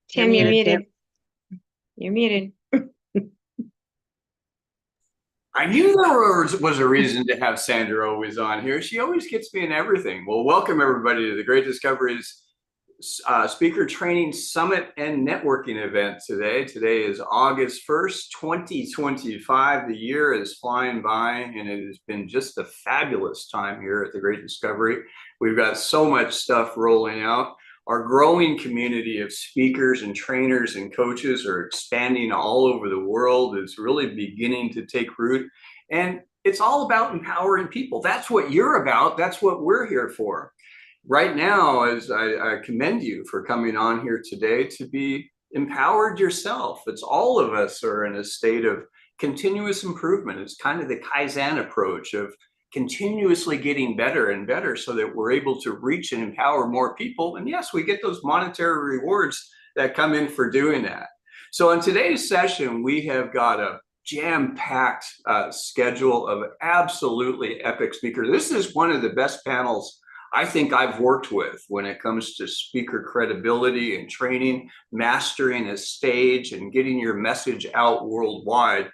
Tim, you're Tim. muted. You're muted. I knew there was a reason to have Sandra always on here. She always gets me in everything. Well, welcome everybody to the Great Discoveries Speaker Training Summit and Networking event today. Today is August 1st, 2025. The year is flying by, and it has been just a fabulous time here at the Great Discovery. We've got so much stuff rolling out. Our growing community of speakers and trainers and coaches are expanding all over the world. It's really beginning to take root. And it's all about empowering people. That's what you're about. That's what we're here for. Right now, as I commend you for coming on here today to be empowered yourself. It's all of us are in a state of continuous improvement. It's kind of the Kaizen approach of continuously getting better and better so that we're able to reach and empower more people. And yes, we get those monetary rewards that come in for doing that. So in today's session, we have got a jam-packed schedule of absolutely epic speakers. This is one of the best panels I think I've worked with when it comes to speaker credibility and training, mastering a stage and getting your message out worldwide.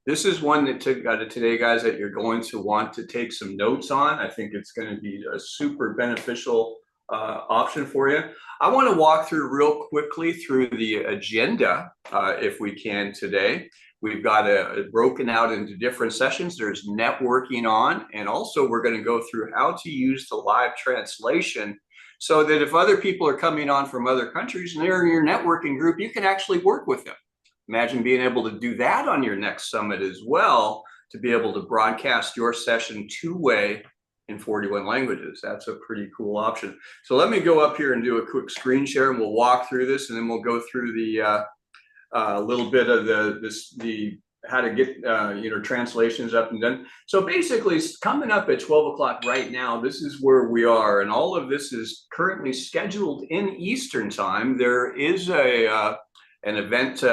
This is one that today, guys, that you're going to want to take some notes on. I think it's going to be a super beneficial option for you. I want to walk through real quickly through the agenda, if we can today. We've got it broken out into different sessions. There's networking on, and also we're going to go through how to use the live translation so that if other people are coming on from other countries and they're in your networking group, you can actually work with them. Imagine being able to do that on your next summit as well, to be able to broadcast your session two-way in 41 languages. That's a pretty cool option. So let me go up here and do a quick screen share, and we'll walk through this, and then we'll go through the little bit of the how to get translations up and done. So basically, coming up at 12 o'clock right now, this is where we are, and all of this is currently scheduled in Eastern time. There is an event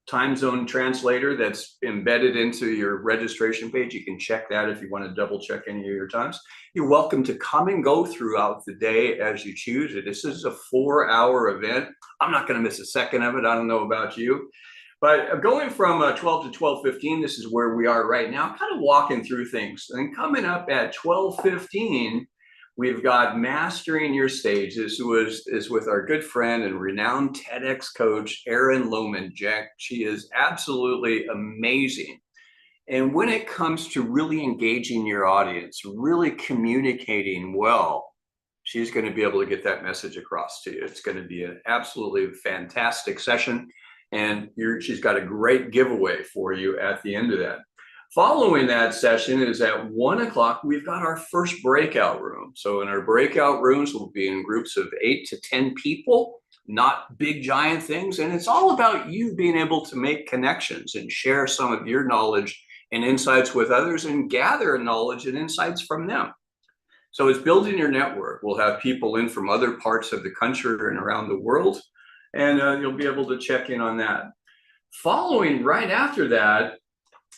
time zone translator that's embedded into your registration page. You can check that if you want to double check any of your times. You're welcome to come and go throughout the day as you choose. This is a 4-hour event. I'm not going to miss a second of it. I don't know about you. But going from 12 to 12:15, this is where we are right now, kind of walking through things. And coming up at 12:15, we've got Mastering Your Stage. This is with our good friend and renowned TEDx coach, Erin Loman Jeck. She is absolutely amazing. And when it comes to really engaging your audience, really communicating well, she's going to be able to get that message across to you. It's going to be an absolutely fantastic session. And she's got a great giveaway for you at the end of that. Following that session is at 1 o'clock, we've got our first breakout room. So in our breakout rooms, we'll be in groups of 8 to 10 people, not big giant things. And it's all about you being able to make connections and share some of your knowledge and insights with others and gather knowledge and insights from them. So it's building your network. We'll have people in from other parts of the country and around the world, and you'll be able to check in on that. Following right after that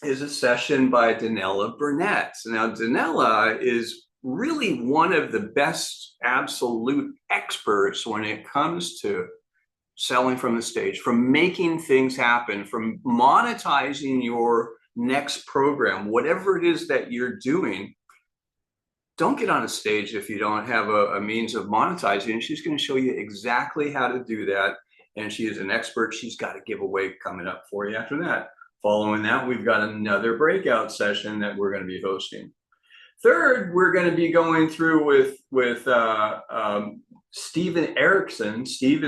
is a session by Danella Burnett. Now, Danella is really one of the best absolute experts when it comes to selling from the stage, from making things happen, from monetizing your next program, whatever it is that you're doing. Don't get on a stage if you don't have a means of monetizing. And she's going to show you exactly how to do that. And she is an expert. She's got a giveaway coming up for you after that. Following that, we've got another breakout session that we're going to be hosting. Third, we're going to be going through with Steven Eriksen. Steve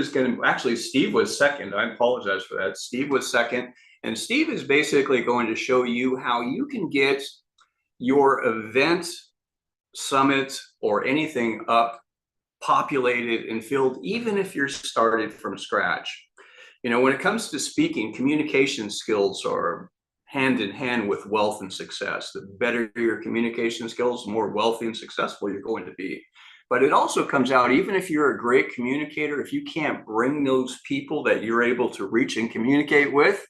was second. I apologize for that. Steve was second. And Steve is basically going to show you how you can get your event, summit, or anything up, populated and filled, even if you're started from scratch. When it comes to speaking, communication skills are hand in hand with wealth and success. The better your communication skills, the more wealthy and successful you're going to be. But it also comes out, even if you're a great communicator, if you can't bring those people that you're able to reach and communicate with,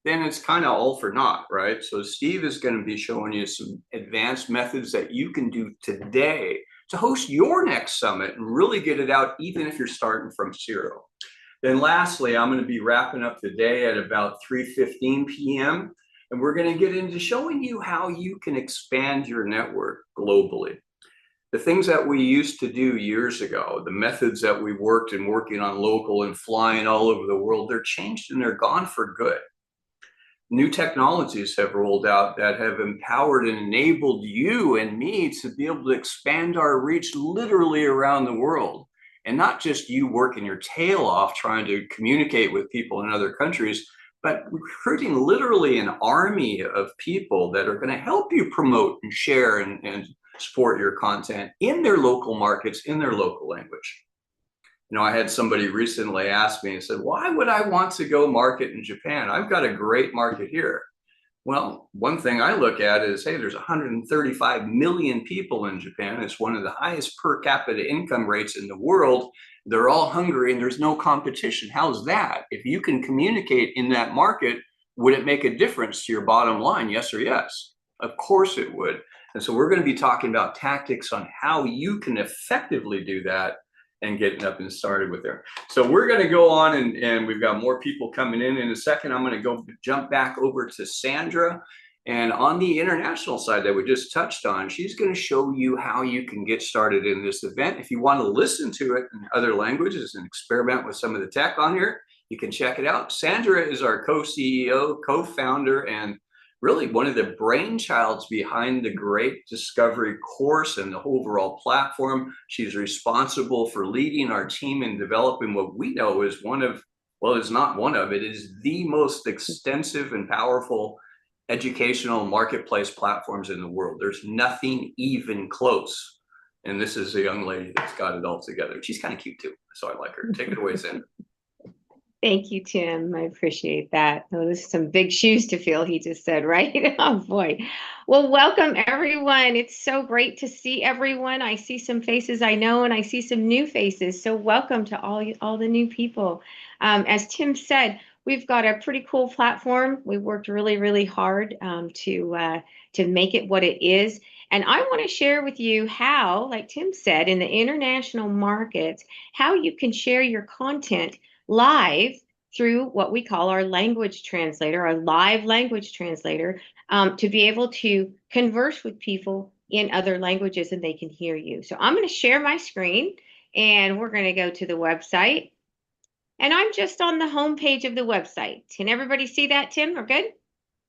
then it's kind of all for naught, right? So Steve is going to be showing you some advanced methods that you can do today to host your next summit and really get it out, even if you're starting from zero. Then lastly, I'm going to be wrapping up the day at about 3:15 p.m. And we're going to get into showing you how you can expand your network globally. The things that we used to do years ago, the methods that we worked in working on local and flying all over the world, they're changed and they're gone for good. New technologies have rolled out that have empowered and enabled you and me to be able to expand our reach literally around the world. And not just you working your tail off trying to communicate with people in other countries, but recruiting literally an army of people that are going to help you promote and share and support your content in their local markets, in their local language. I had somebody recently ask me and said, why would I want to go market in Japan? I've got a great market here. Well, one thing I look at is, hey, there's 135 million people in Japan. It's one of the highest per capita income rates in the world. They're all hungry and there's no competition. How's that? If you can communicate in that market, would it make a difference to your bottom line? Yes or yes? Of course it would. And so we're going to be talking about tactics on how you can effectively do that and getting up and started with there. So we're going to go on and we've got more people coming in a second. I'm going to go jump back over to Sandra. And on the international side that we just touched on, she's going to show you how you can get started in this event. If you want to listen to it in other languages and experiment with some of the tech on here, you can check it out. Sandra is our co-CEO, co-founder, and really one of the brainchilds behind the Great Discovery course and the overall platform. She's responsible for leading our team in developing what we know is one of, well, it's not one of, it is the most extensive and powerful educational marketplace platforms in the world. There's nothing even close. And this is a young lady that's got it all together. She's kind of cute too, so I like her. Take it away, Sandra. Thank you, Tim. I appreciate that. Oh, this is some big shoes to fill, he just said, right? Oh, boy. Well, welcome, everyone. It's so great to see everyone. I see some faces I know, and I see some new faces. So welcome to all the new people. As Tim said, we've got a pretty cool platform. We worked really, really hard to make it what it is. And I want to share with you how, like Tim said, in the international markets, how you can share your content live through what we call our language translator, our live language translator, to be able to converse with people in other languages and they can hear you. So I'm going to share my screen and we're going to go to the website. And I'm just on the home page of the website. Can everybody see that, Tim? We're good?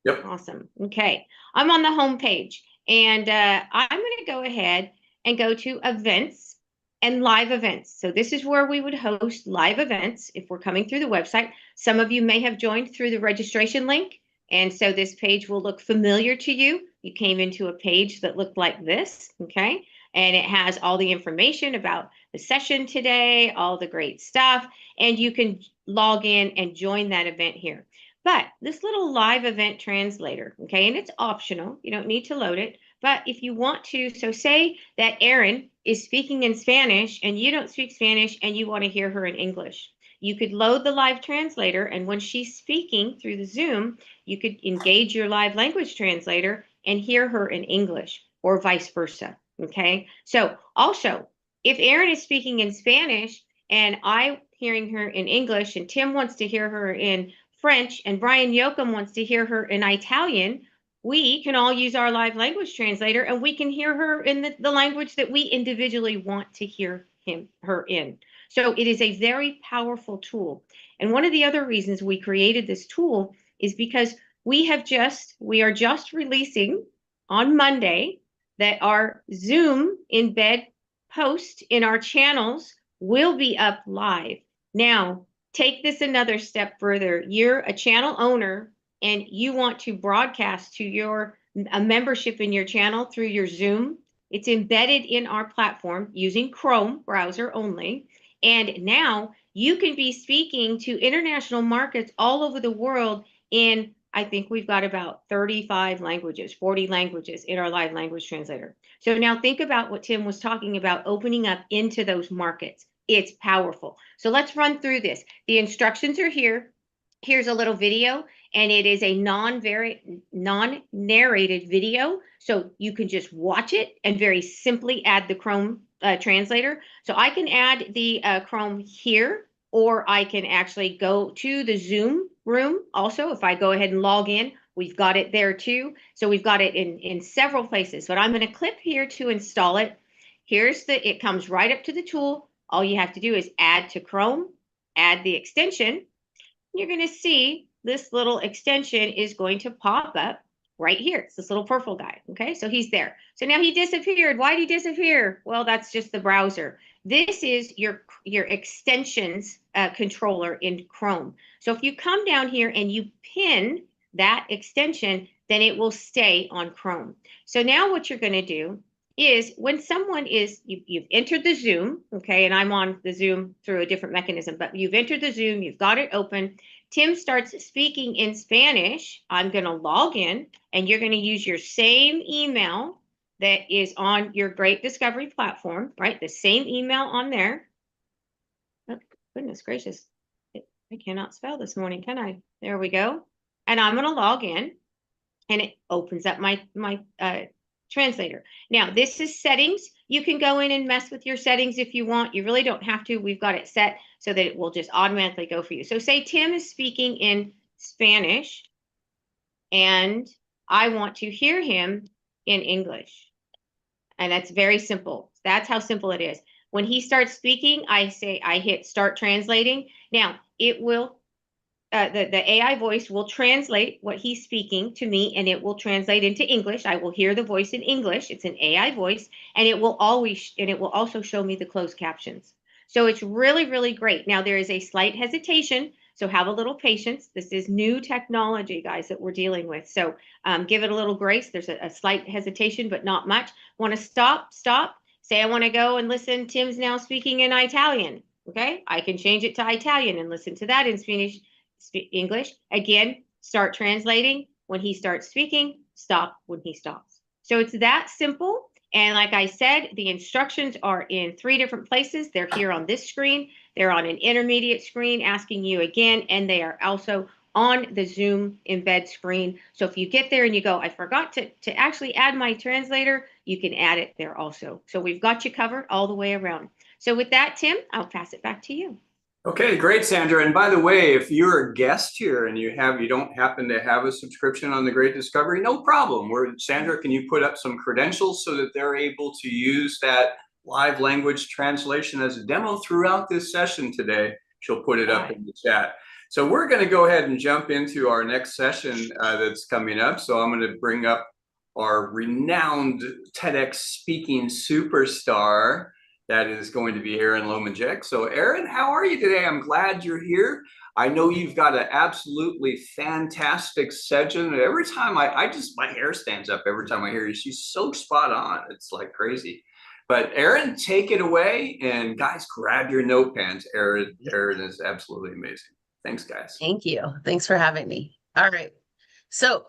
Yep. Awesome. Okay. I'm on the home page and I'm going to go ahead and go to events and live events. So this is where we would host live events if we're coming through the website. Some of you may have joined through the registration link. And so this page will look familiar to you. You came into a page that looked like this, okay? And it has all the information about the session today, all the great stuff, and you can log in and join that event here. But this little live event translator, okay, and it's optional. You don't need to load it. But if you want to, so say that Erin is speaking in Spanish and you don't speak Spanish and you want to hear her in English. You could load the live translator, and when she's speaking through the Zoom, you could engage your live language translator and hear her in English or vice versa, okay? So also, if Erin is speaking in Spanish and I'm hearing her in English and Tim wants to hear her in French and Brian Yoakum wants to hear her in Italian, we can all use our live language translator and we can hear her in the language that we individually want to hear her in. So it is a very powerful tool. And one of the other reasons we created this tool is because we are just releasing on Monday that our Zoom embed post in our channels will be up live. Now, take this another step further. You're a channel owner and you want to broadcast to a membership in your channel through your Zoom. It's embedded in our platform using Chrome browser only. And now you can be speaking to international markets all over the world in, I think we've got about 35 languages, 40 languages in our live language translator. So now think about what Tim was talking about, opening up into those markets. It's powerful. So let's run through this. The instructions are here. Here's a little video, and it is a non-narrated video. So you can just watch it and very simply add the Chrome translator. So I can add the Chrome here, or I can actually go to the Zoom room. Also, if I go ahead and log in, we've got it there too. So we've got it in several places, but I'm going to click here to install it. It comes right up to the tool. All you have to do is add to Chrome, add the extension. You're going to see this little extension is going to pop up right here. It's this little purple guy. Okay, so he's there. So now he disappeared. Why did he disappear? Well, that's just the browser. This is your extensions controller in Chrome. So if you come down here and you pin that extension, then it will stay on Chrome. So now what you're going to do is when someone is, you've entered the Zoom, okay, and I'm on the Zoom through a different mechanism, but you've entered the Zoom, you've got it open. Tim starts speaking in Spanish. I'm going to log in, and you're going to use your same email that is on your Great Discovery platform, right? The same email on there. Oh, goodness gracious. I cannot spell this morning, can I? There we go. And I'm going to log in, and it opens up my translator. Now, this is settings. You can go in and mess with your settings if you want. You really don't have to. We've got it set so that it will just automatically go for you. So say Tim is speaking in Spanish, and I want to hear him in English. And that's very simple. That's how simple it is. When he starts speaking, I hit start translating. Now, it will the AI voice will translate what he's speaking to me, and it will translate into English. I will hear the voice in English. It's an AI voice, and it will also show me the closed captions. So it's really, really great. Now, there is a slight hesitation, so have a little patience. This is new technology, guys, that we're dealing with. So give it a little grace. There's a slight hesitation, but not much. Want to stop. Say I want to go and listen. Tim's now speaking in Italian. Okay, I can change it to Italian and listen to that in Spanish. English. Again, start translating when he starts speaking, stop when he stops. So it's that simple. And like I said, the instructions are in 3 different places. They're here on this screen. They're on an intermediate screen asking you again, and they are also on the Zoom embed screen. So if you get there and you go, I forgot to actually add my translator, you can add it there also. So we've got you covered all the way around. So with that, Tim, I'll pass it back to you. Okay, great, Sandra. And by the way, if you're a guest here and you don't happen to have a subscription on the Great Discovery, no problem. Sandra, can you put up some credentials so that they're able to use that live language translation as a demo throughout this session today? She'll put it up in the chat. So we're going to go ahead and jump into our next session that's coming up. So I'm going to bring up our renowned TEDx speaking superstar. That is going to be Erin Loman Jeck. So Erin, how are you today? I'm glad you're here. I know you've got an absolutely fantastic session. Every time my hair stands up every time I hear you. She's so spot on. It's like crazy. But Erin, take it away. And guys, grab your notepans. Erin is absolutely amazing. Thanks, guys. Thank you. Thanks for having me. All right. So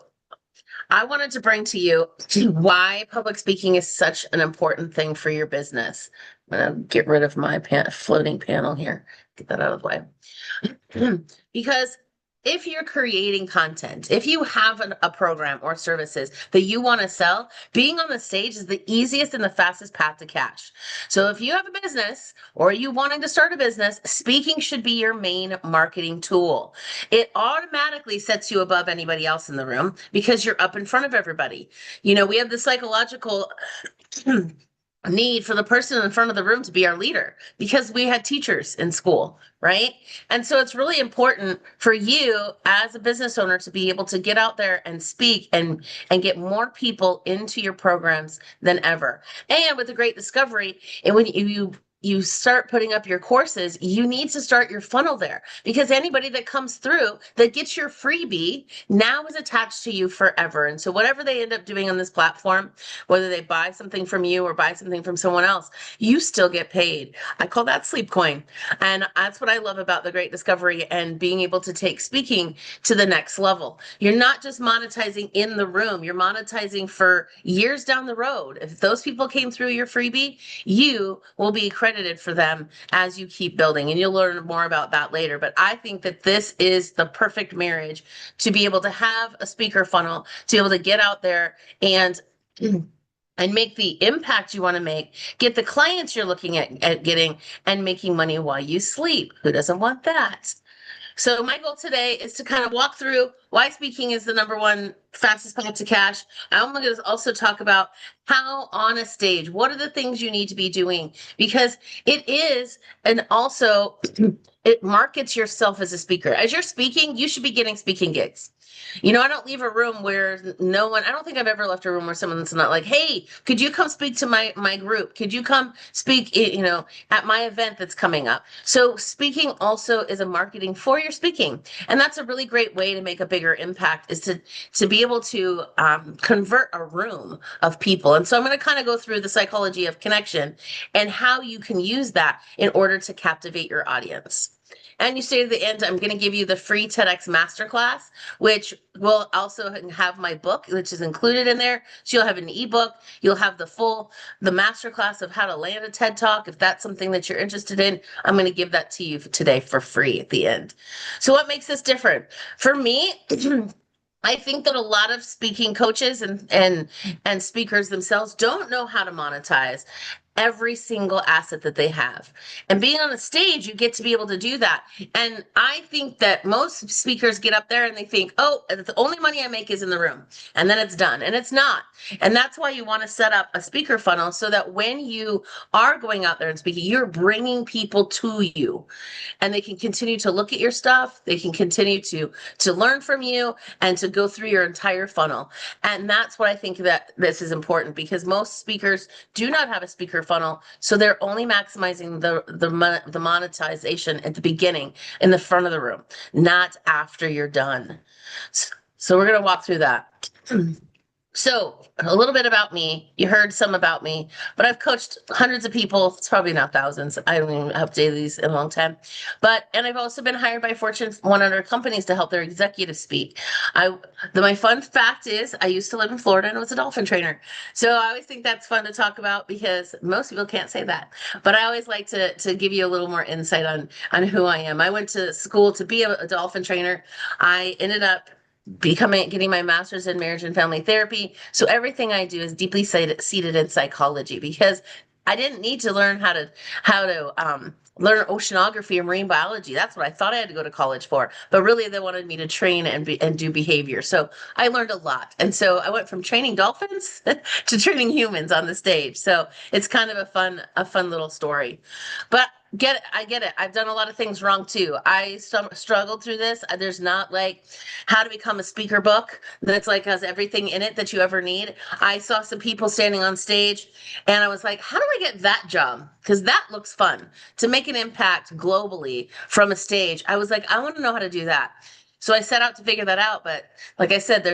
I wanted to bring to you why public speaking is such an important thing for your business. I'm going to get rid of my floating panel here. Get that out of the way. Because if you're creating content, if you have a program or services that you want to sell, being on the stage is the easiest and the fastest path to cash. So if you have a business or you wanting to start a business, speaking should be your main marketing tool. It automatically sets you above anybody else in the room because you're up in front of everybody. You know, we have the psychological need for the person in front of the room to be our leader because we had teachers in school, right? And so it's really important for you as a business owner to be able to get out there and speak and get more people into your programs than ever. And with the Great Discovery, and when you start putting up your courses, you need to start your funnel there because anybody that comes through that gets your freebie now is attached to you forever. And so whatever they end up doing on this platform, whether they buy something from you or buy something from someone else, you still get paid. I call that sleep coin. And that's what I love about the Great Discovery and being able to take speaking to the next level. You're not just monetizing in the room, you're monetizing for years down the road. If those people came through your freebie, you will be credited for them as you keep building, and you'll learn more about that later. But I think that this is the perfect marriage to be able to have a speaker funnel, to be able to get out there and and make the impact you want to make, get the clients you're looking at getting, and making money while you sleep. Who doesn't want that? So my goal today is to kind of walk through why speaking is the number one fastest path to cash. I'm going to also talk about how on a stage, what are the things you need to be doing? Because it is, and also it markets yourself as a speaker. As you're speaking, you should be getting speaking gigs. You know, I don't leave a room where no one, I don't think I've ever left a room where someone's not like, hey, could you come speak to my group? Could you come speak, you know, at my event that's coming up? So speaking also is a marketing for your speaking. And that's a really great way to make a bigger impact, is to be able to convert a room of people. And so I'm going to kind of go through the psychology of connection and how you can use that in order to captivate your audience. And you stay to the end, I'm going to give you the free TEDx Masterclass, which will also have my book, which is included in there. So you'll have an ebook, you'll have the Masterclass of how to land a TED Talk. If that's something that you're interested in, I'm going to give that to you today for free at the end. So what makes this different? For me, I think that a lot of speaking coaches and speakers themselves don't know how to monetize every single asset that they have. And being on a stage, you get to be able to do that. And I think that most speakers get up there and they think, oh, the only money I make is in the room, and then it's done. And it's not. And that's why you want to set up a speaker funnel, so that when you are going out there and speaking, you're bringing people to you, and they can continue to look at your stuff. They can continue to learn from you and to go through your entire funnel. And that's what I think that this is important, because most speakers do not have a speaker funnel. So they're only maximizing the monetization at the beginning, in the front of the room, not after you're done. So we're going to walk through that. So a little bit about me. You heard some about me, but I've coached hundreds of people. It's probably not thousands. I haven't even updated these in a long time. And I've also been hired by Fortune 100 companies to help their executives speak. My fun fact is I used to live in Florida and was a dolphin trainer. So I always think that's fun to talk about, because most people can't say that. But I always like to give you a little more insight on who I am. I went to school to be a dolphin trainer. I ended up getting my master's in marriage and family therapy. So everything I do is deeply seated in psychology, because I didn't need to learn how to learn oceanography and marine biology. That's what I thought I had to go to college for. But really, they wanted me to train and do behavior. So I learned a lot. And so I went from training dolphins to training humans on the stage. So it's kind of a fun little story. But I get it. I've done a lot of things wrong too. I struggled through this. There's not like how to become a speaker book that's like has everything in it that you ever need. I saw some people standing on stage and I was like, how do I get that job? Because that looks fun, to make an impact globally from a stage. I was like, I want to know how to do that. So I set out to figure that out. But like I said,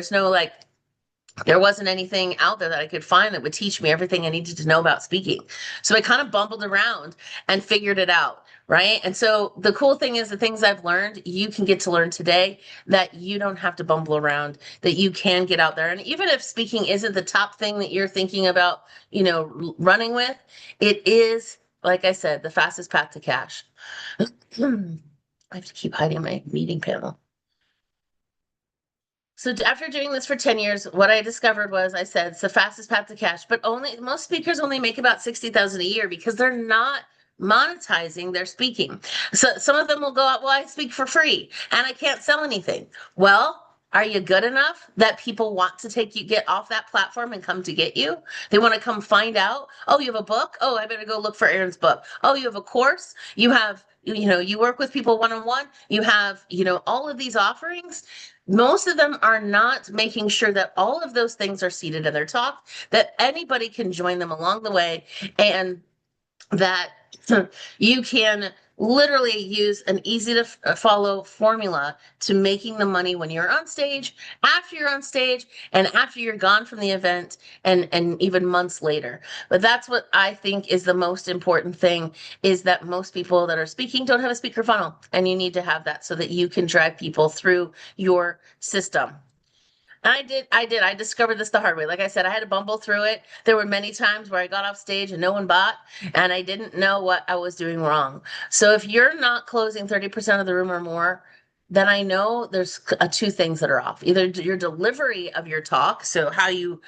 there wasn't anything out there that I could find that would teach me everything I needed to know about speaking. So I kind of bumbled around and figured it out, right? And so the cool thing is, the things I've learned, you can get to learn today, that you don't have to bumble around, that you can get out there. And even if speaking isn't the top thing that you're thinking about, running with, it is, like I said, the fastest path to cash. I have to keep hiding my meeting panel. So after doing this for 10 years, what I discovered was, I said, it's the fastest path to cash, but most speakers only make about 60,000 a year, because they're not monetizing their speaking. So some of them will go out, well, I speak for free and I can't sell anything. Well, are you good enough that people want to get off that platform and come to get you? They want to come find out, oh, you have a book? Oh, I better go look for Erin's book. Oh, you have a course? You have, you work with people one-on-one. You have, all of these offerings. Most of them are not making sure that all of those things are seated in their talk, that anybody can join them along the way, and that you can literally use an easy to follow formula to making the money when you're on stage, after you're on stage, and after you're gone from the event, and even months later. But that's what I think is the most important thing, is that most people that are speaking don't have a speaker funnel, and you need to have that so that you can drive people through your system. I discovered this the hard way. Like I said, I had to bumble through it. There were many times where I got off stage and no one bought, and I didn't know what I was doing wrong. So if you're not closing 30% of the room or more, then I know there's two things that are off. Either your delivery of your talk, so how you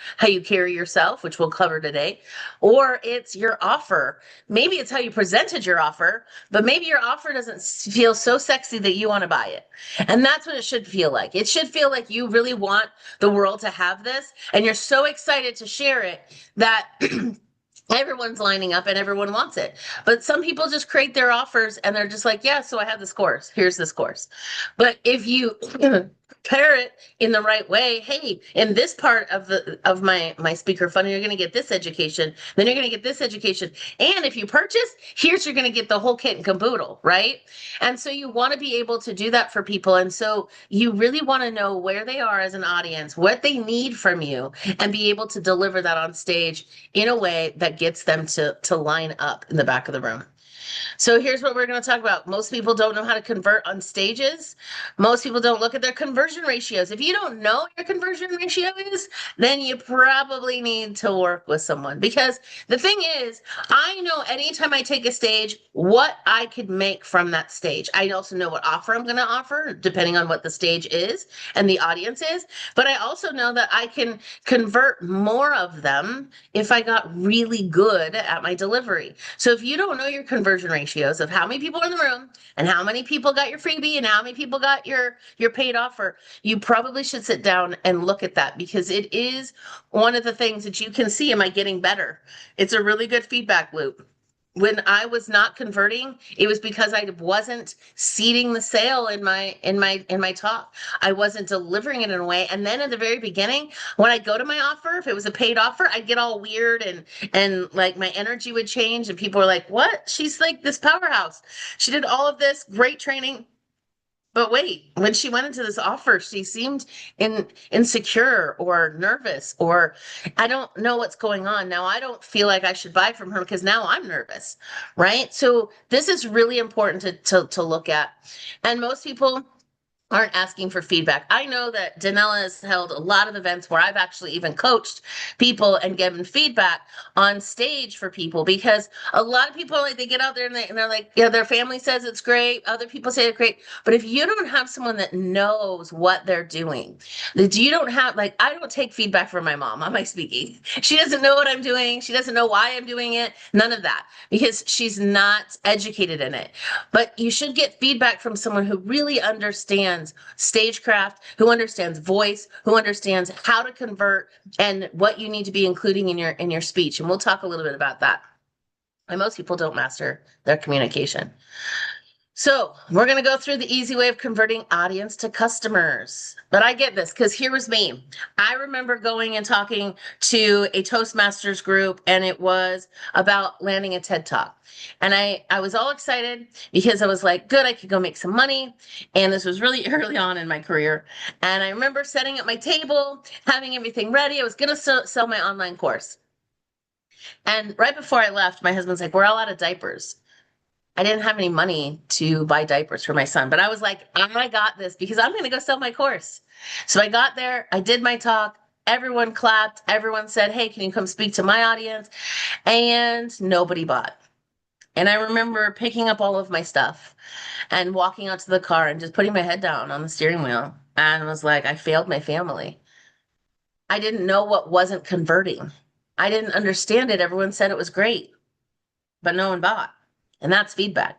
carry yourself, which we'll cover today, or it's your offer. Maybe it's how you presented your offer, but maybe your offer doesn't feel so sexy that you want to buy it. And that's what it should feel like. It should feel like you really want the world to have this, and you're so excited to share it that everyone's lining up and everyone wants it. But some people just create their offers and they're just like, yeah, so I have this course. Here's this course. But if you pair it in the right way, hey, in this part of my speaker funnel, you're going to get this education, then you're going to get this education. And if you purchase, here's you're going to get the whole kit and caboodle, right? And so you want to be able to do that for people. And so you really want to know where they are as an audience, what they need from you, and be able to deliver that on stage in a way that gets them to line up in the back of the room. So here's what we're going to talk about. Most people don't know how to convert on stages. Most people don't look at their conversion ratios. If you don't know what your conversion ratio is, then you probably need to work with someone, because the thing is, I know anytime I take a stage, what I could make from that stage. I also know what offer I'm going to offer, depending on what the stage is and the audience is. But I also know that I can convert more of them if I got really good at my delivery. So if you don't know your conversion ratios of how many people are in the room and how many people got your freebie and how many people got your paid offer, you probably should sit down and look at that, because it is one of the things that you can see, am I getting better? It's a really good feedback loop. When I was not converting, it was because I wasn't seeding the sale in my talk. I wasn't delivering it in a way. And then at the very beginning, when I go to my offer, if it was a paid offer, I'd get all weird and like my energy would change, and people were like, "What? She's like this powerhouse. She did all of this great training." But wait, when she went into this offer, she seemed insecure or nervous, or I don't know what's going on. Now I don't feel like I should buy from her because now I'm nervous, right? So this is really important to look at. And most people aren't asking for feedback. I know that Danella has held a lot of events where I've actually even coached people and given feedback on stage for people, because a lot of people, like, they get out there and they're like, yeah, their family says it's great. Other people say it's great. But if you don't have someone that knows what they're doing, that you don't have, like, I don't take feedback from my mom on my speaking. She doesn't know what I'm doing. She doesn't know why I'm doing it. None of that, because she's not educated in it. But you should get feedback from someone who really understands stagecraft, who understands voice, who understands how to convert and what you need to be including in your speech. And we'll talk a little bit about that. And most people don't master their communication. So we're going to go through the easy way of converting audience to customers. But I get this, because here was me. I remember going and talking to a Toastmasters group, and it was about landing a TED Talk. And I was all excited because I was like, good, I could go make some money. And this was really early on in my career. And I remember setting up my table, having everything ready. I was going to sell my online course. And right before I left, my husband's like, we're all out of diapers. I didn't have any money to buy diapers for my son, but I was like, I got this because I'm going to go sell my course. So I got there, I did my talk, everyone clapped, everyone said, hey, can you come speak to my audience? And nobody bought. And I remember picking up all of my stuff and walking out to the car and just putting my head down on the steering wheel and was like, I failed my family. I didn't know what wasn't converting. I didn't understand it. Everyone said it was great, but no one bought. And that's feedback.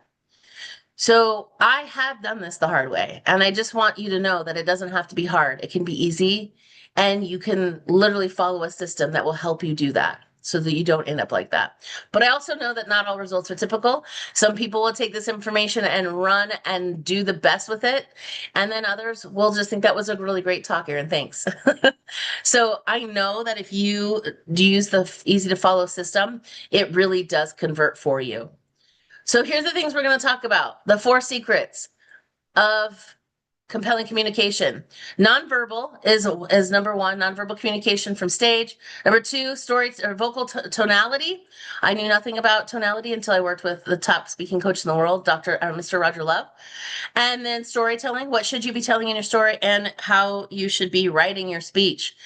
So I have done this the hard way. And I just want you to know that it doesn't have to be hard. It can be easy. And you can literally follow a system that will help you do that so that you don't end up like that. But I also know that not all results are typical. Some people will take this information and run and do the best with it. And then others will just think that was a really great talk, Erin. Thanks. So I know that if you use the easy to follow system, it really does convert for you. So here's the things we're going to talk about. The 4 secrets of compelling communication. Nonverbal is number 1, nonverbal communication from stage. Number 2, story or vocal tonality. I knew nothing about tonality until I worked with the top speaking coach in the world, Mr. Roger Love. And then storytelling. What should you be telling in your story, and how you should be writing your speech,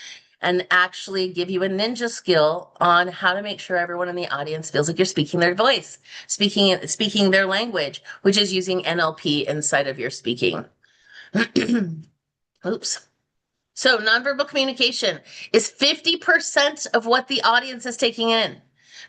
and actually give you a ninja skill on how to make sure everyone in the audience feels like you're speaking their voice, speaking their language, which is using NLP inside of your speaking. Oops. So nonverbal communication is 50% of what the audience is taking in.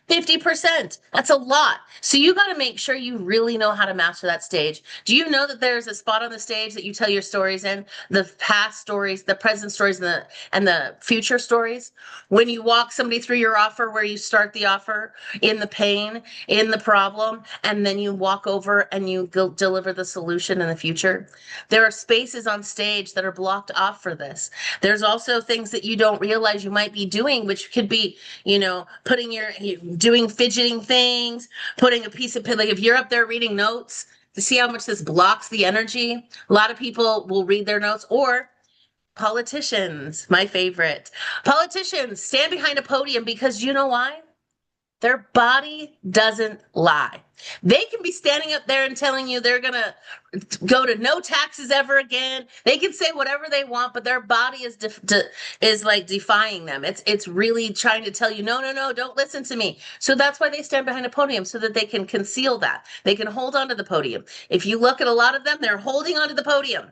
50%. That's a lot. So you got to make sure you really know how to master that stage. Do you know that there's a spot on the stage that you tell your stories in? The past stories, the present stories, and the future stories? When you walk somebody through your offer, where you start the offer in the pain, in the problem, and then you walk over and you go deliver the solution in the future. There are spaces on stage that are blocked off for this. There's also things that you don't realize you might be doing, which could be, doing fidgeting things, putting a piece of, like if you're up there reading notes, to see how much this blocks the energy. A lot of people will read their notes, or politicians, my favorite. Politicians stand behind a podium because you know why? Their body doesn't lie. They can be standing up there and telling you they're going to go to no taxes ever again. They can say whatever they want, but their body is like defying them. It's really trying to tell you, no, don't listen to me. So that's why they stand behind a podium, so that they can conceal that. They can hold onto the podium. If you look at a lot of them, they're holding onto the podium.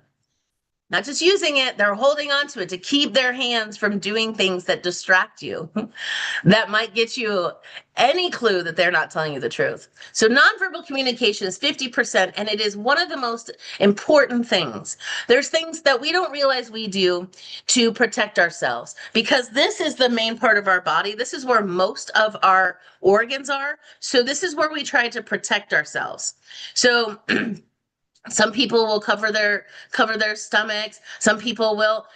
Not just using it, they're holding on to it to keep their hands from doing things that distract you, that might get you any clue that they're not telling you the truth. So nonverbal communication is 50%, and it is one of the most important things. There's things that we don't realize we do to protect ourselves, because this is the main part of our body. This is where most of our organs are. So this is where we try to protect ourselves. So some people will cover their stomachs. Some people will,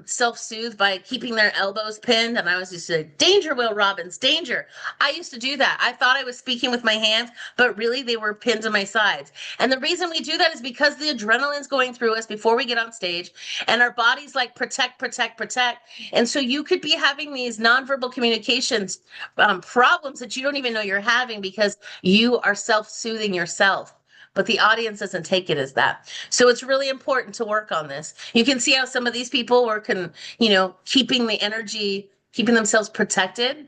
self-soothe by keeping their elbows pinned. And I was just like, danger, Will Robbins, danger. I used to do that. I thought I was speaking with my hands, but really they were pinned to my sides. And the reason we do that is because the adrenaline's going through us before we get on stage, and our body's like, protect, protect, protect. And so you could be having these nonverbal communications problems that you don't even know you're having, because you are self-soothing yourself. But the audience doesn't take it as that. So it's really important to work on this. You can see how some of these people work in, keeping the energy, keeping themselves protected.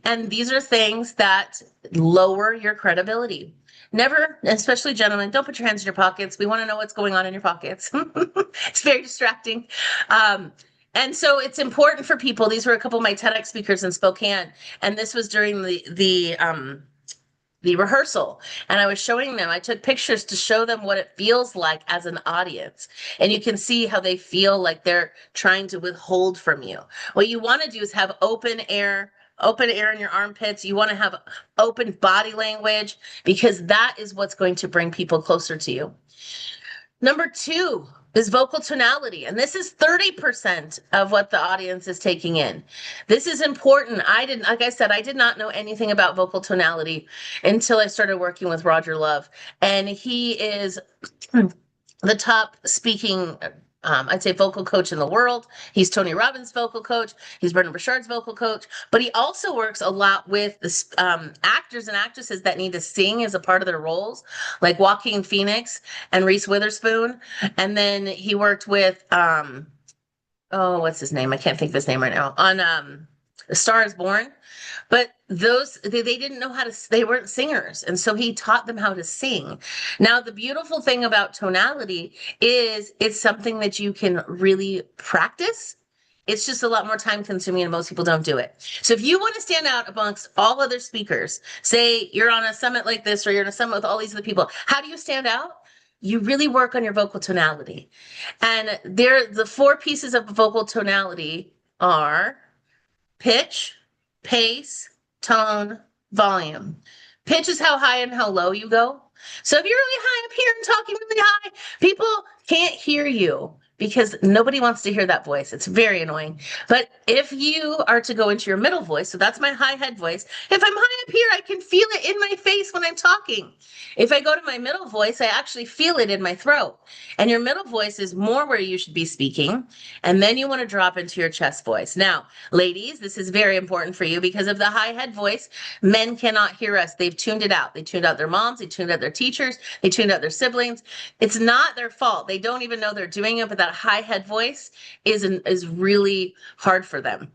And these are things that lower your credibility. Never, especially gentlemen, don't put your hands in your pockets. We want to know what's going on in your pockets. It's very distracting. And so it's important for people. These were a couple of my TEDx speakers in Spokane, and this was during the rehearsal, and I was showing them, I took pictures to show them what it feels like as an audience. And you can see how they feel like they're trying to withhold from you. What you want to do is have open air in your armpits. You want to have open body language, because that is what's going to bring people closer to you. Number 2 is vocal tonality. And this is 30% of what the audience is taking in. This is important. Like I said, I did not know anything about vocal tonality until I started working with Roger Love. And he is the top speaking, I'd say, vocal coach in the world. He's Tony Robbins' vocal coach. He's Brendan Burchard's vocal coach. But he also works a lot with the actors and actresses that need to sing as a part of their roles, like Joaquin Phoenix and Reese Witherspoon. And then he worked with, what's his name? I can't think of his name right now. On A Star is Born. But they didn't know how to, they weren't singers. And so he taught them how to sing. Now, the beautiful thing about tonality is it's something that you can really practice. It's just a lot more time consuming, and most people don't do it. So if you want to stand out amongst all other speakers, say you're on a summit like this, or you're on a summit with all these other people, how do you stand out? You really work on your vocal tonality. And the 4 pieces of vocal tonality are pitch, pace, tone, volume. Pitch is how high and how low you go. So if you're really high up here and talking really high, people can't hear you, because nobody wants to hear that voice. It's very annoying. But if you are to go into your middle voice, so that's my high head voice, if I'm high up here, I can feel it in my face when I'm talking. If I go to my middle voice, I actually feel it in my throat. And your middle voice is more where you should be speaking. And then you want to drop into your chest voice. Now, ladies, this is very important for you, because of the high head voice, men cannot hear us. They've tuned it out. They tuned out their moms. They tuned out their teachers. They tuned out their siblings. It's not their fault. They don't even know they're doing it, but that high head voice is really hard for them.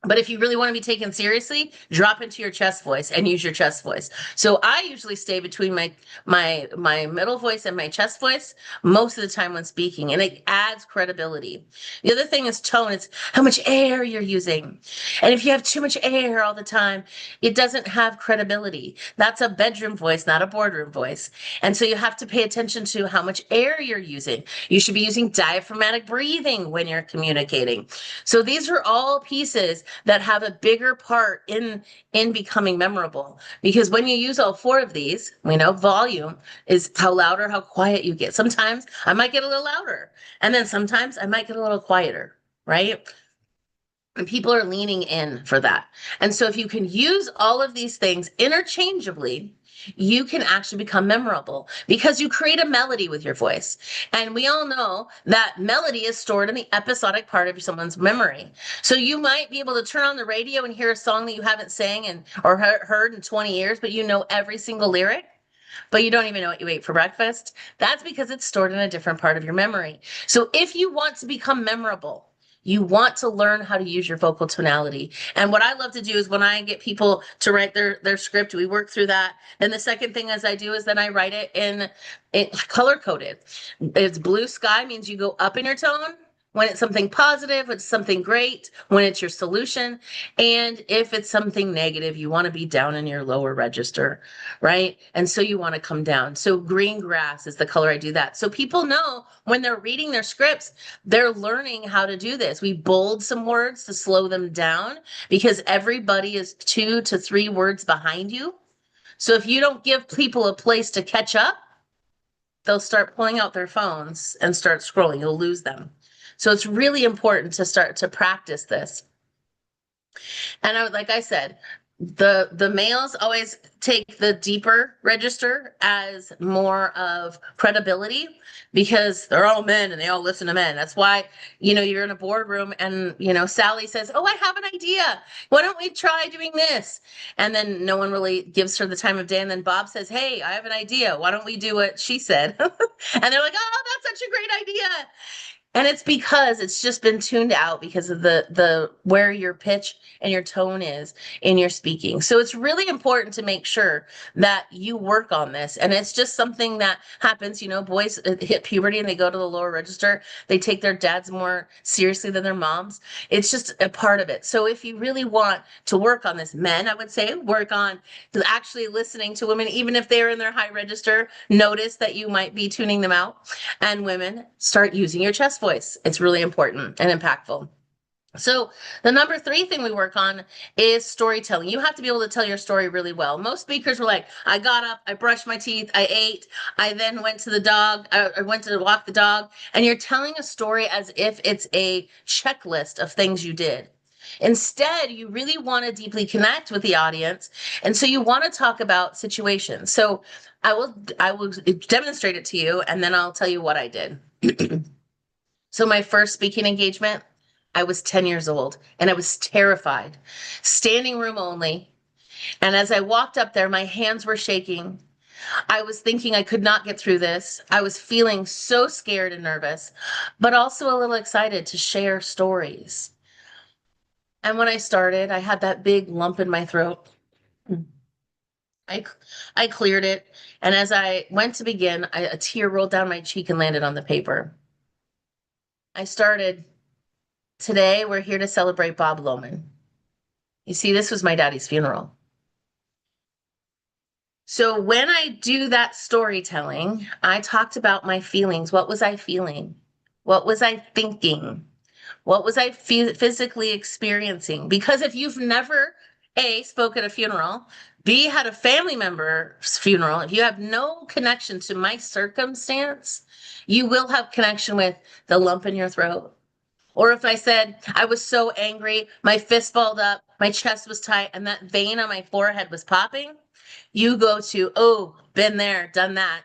But if you really want to be taken seriously, drop into your chest voice and use your chest voice. So I usually stay between my middle voice and my chest voice most of the time when speaking, and it adds credibility. The other thing is tone. It's how much air you're using. And if you have too much air all the time, it doesn't have credibility. That's a bedroom voice, not a boardroom voice. And so you have to pay attention to how much air you're using. You should be using diaphragmatic breathing when you're communicating. So these are all pieces that have a bigger part in becoming memorable, because when you use all four of these, we know volume is how loud or how quiet you get. Sometimes I might get a little louder, and then sometimes I might get a little quieter, right? And people are leaning in for that. And so if you can use all of these things interchangeably, you can actually become memorable because you create a melody with your voice. And we all know that melody is stored in the episodic part of someone's memory. So you might be able to turn on the radio and hear a song that you haven't sang or heard in 20 years, but you know every single lyric, but you don't even know what you ate for breakfast. That's because it's stored in a different part of your memory. So if you want to become memorable, you want to learn how to use your vocal tonality. And what I love to do is when I get people to write their script, we work through that. Then the second thing as I do is then I write it color coded. It's blue sky means you go up in your tone. When it's something positive, it's something great, when it's your solution. And if it's something negative, you want to be down in your lower register, right? And so you want to come down. So green grass is the color I do that. So people know when they're reading their scripts, they're learning how to do this. We bold some words to slow them down because everybody is 2 to 3 words behind you. So if you don't give people a place to catch up, they'll start pulling out their phones and start scrolling. You'll lose them. So it's really important to start to practice this. And like I said, the males always take the deeper register as more of credibility because they're all men and they all listen to men. That's why, you're in a boardroom and, Sally says, "Oh, I have an idea. Why don't we try doing this?" And then no one really gives her the time of day. And then Bob says, "Hey, I have an idea. Why don't we do what she said?" And they're like, "Oh, that's such a great idea." And it's because it's just been tuned out because of the where your pitch and your tone is in your speaking. So it's really important to make sure that you work on this. And it's just something that happens, boys hit puberty and they go to the lower register. They take their dads more seriously than their moms. It's just a part of it. So if you really want to work on this, men, I would say work on actually listening to women, even if they're in their high register, notice that you might be tuning them out. And women, start using your chest voice. It's really important and impactful. So the number 3 thing we work on is storytelling. You have to be able to tell your story really well. Most speakers were like, I got up, I brushed my teeth, I ate, I then went to the dog, I went to walk the dog. And you're telling a story as if it's a checklist of things you did. Instead, you really want to deeply connect with the audience. And so you want to talk about situations. So I will demonstrate it to you, and then I'll tell you what I did. So my first speaking engagement, I was 10 years old and I was terrified, standing room only. And as I walked up there, my hands were shaking. I was thinking I could not get through this. I was feeling so scared and nervous, but also a little excited to share stories. And when I started, I had that big lump in my throat. I cleared it. And as I went to begin, a tear rolled down my cheek and landed on the paper. I started, today we're here to celebrate Bob Loman. You see, this was my daddy's funeral. So when I do that storytelling, I talked about my feelings. What was I feeling? What was I thinking? What was I physically experiencing? Because if you've never, A, spoke at a funeral, B, had a family member's funeral, if you have no connection to my circumstance, you will have connection with the lump in your throat. Or if I said, I was so angry, my fist balled up, my chest was tight, and that vein on my forehead was popping, you go to, oh, been there, done that.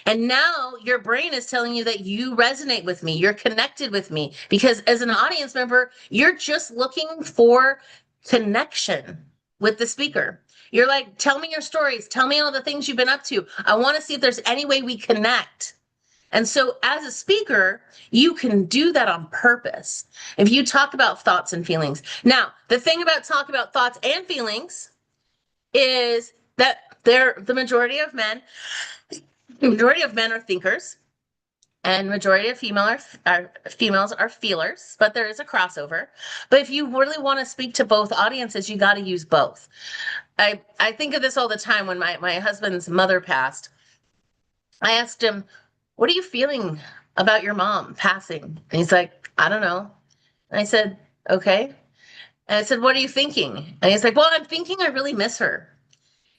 And now your brain is telling you that you resonate with me, you're connected with me, because as an audience member, you're just looking for connection with the speaker. You're like, tell me your stories, tell me all the things you've been up to. I want to see if there's any way we connect. And so as a speaker, you can do that on purpose. If you talk about thoughts and feelings. Now, the thing about talk about thoughts and feelings is that the majority of men are thinkers, and majority of females are feelers, but there is a crossover. But if you really want to speak to both audiences, you got to use both. I think of this all the time. When my husband's mother passed, I asked him, what are you feeling about your mom passing? And he's like, I don't know. And I said, okay. And I said, what are you thinking? And he's like, well, I'm thinking I really miss her.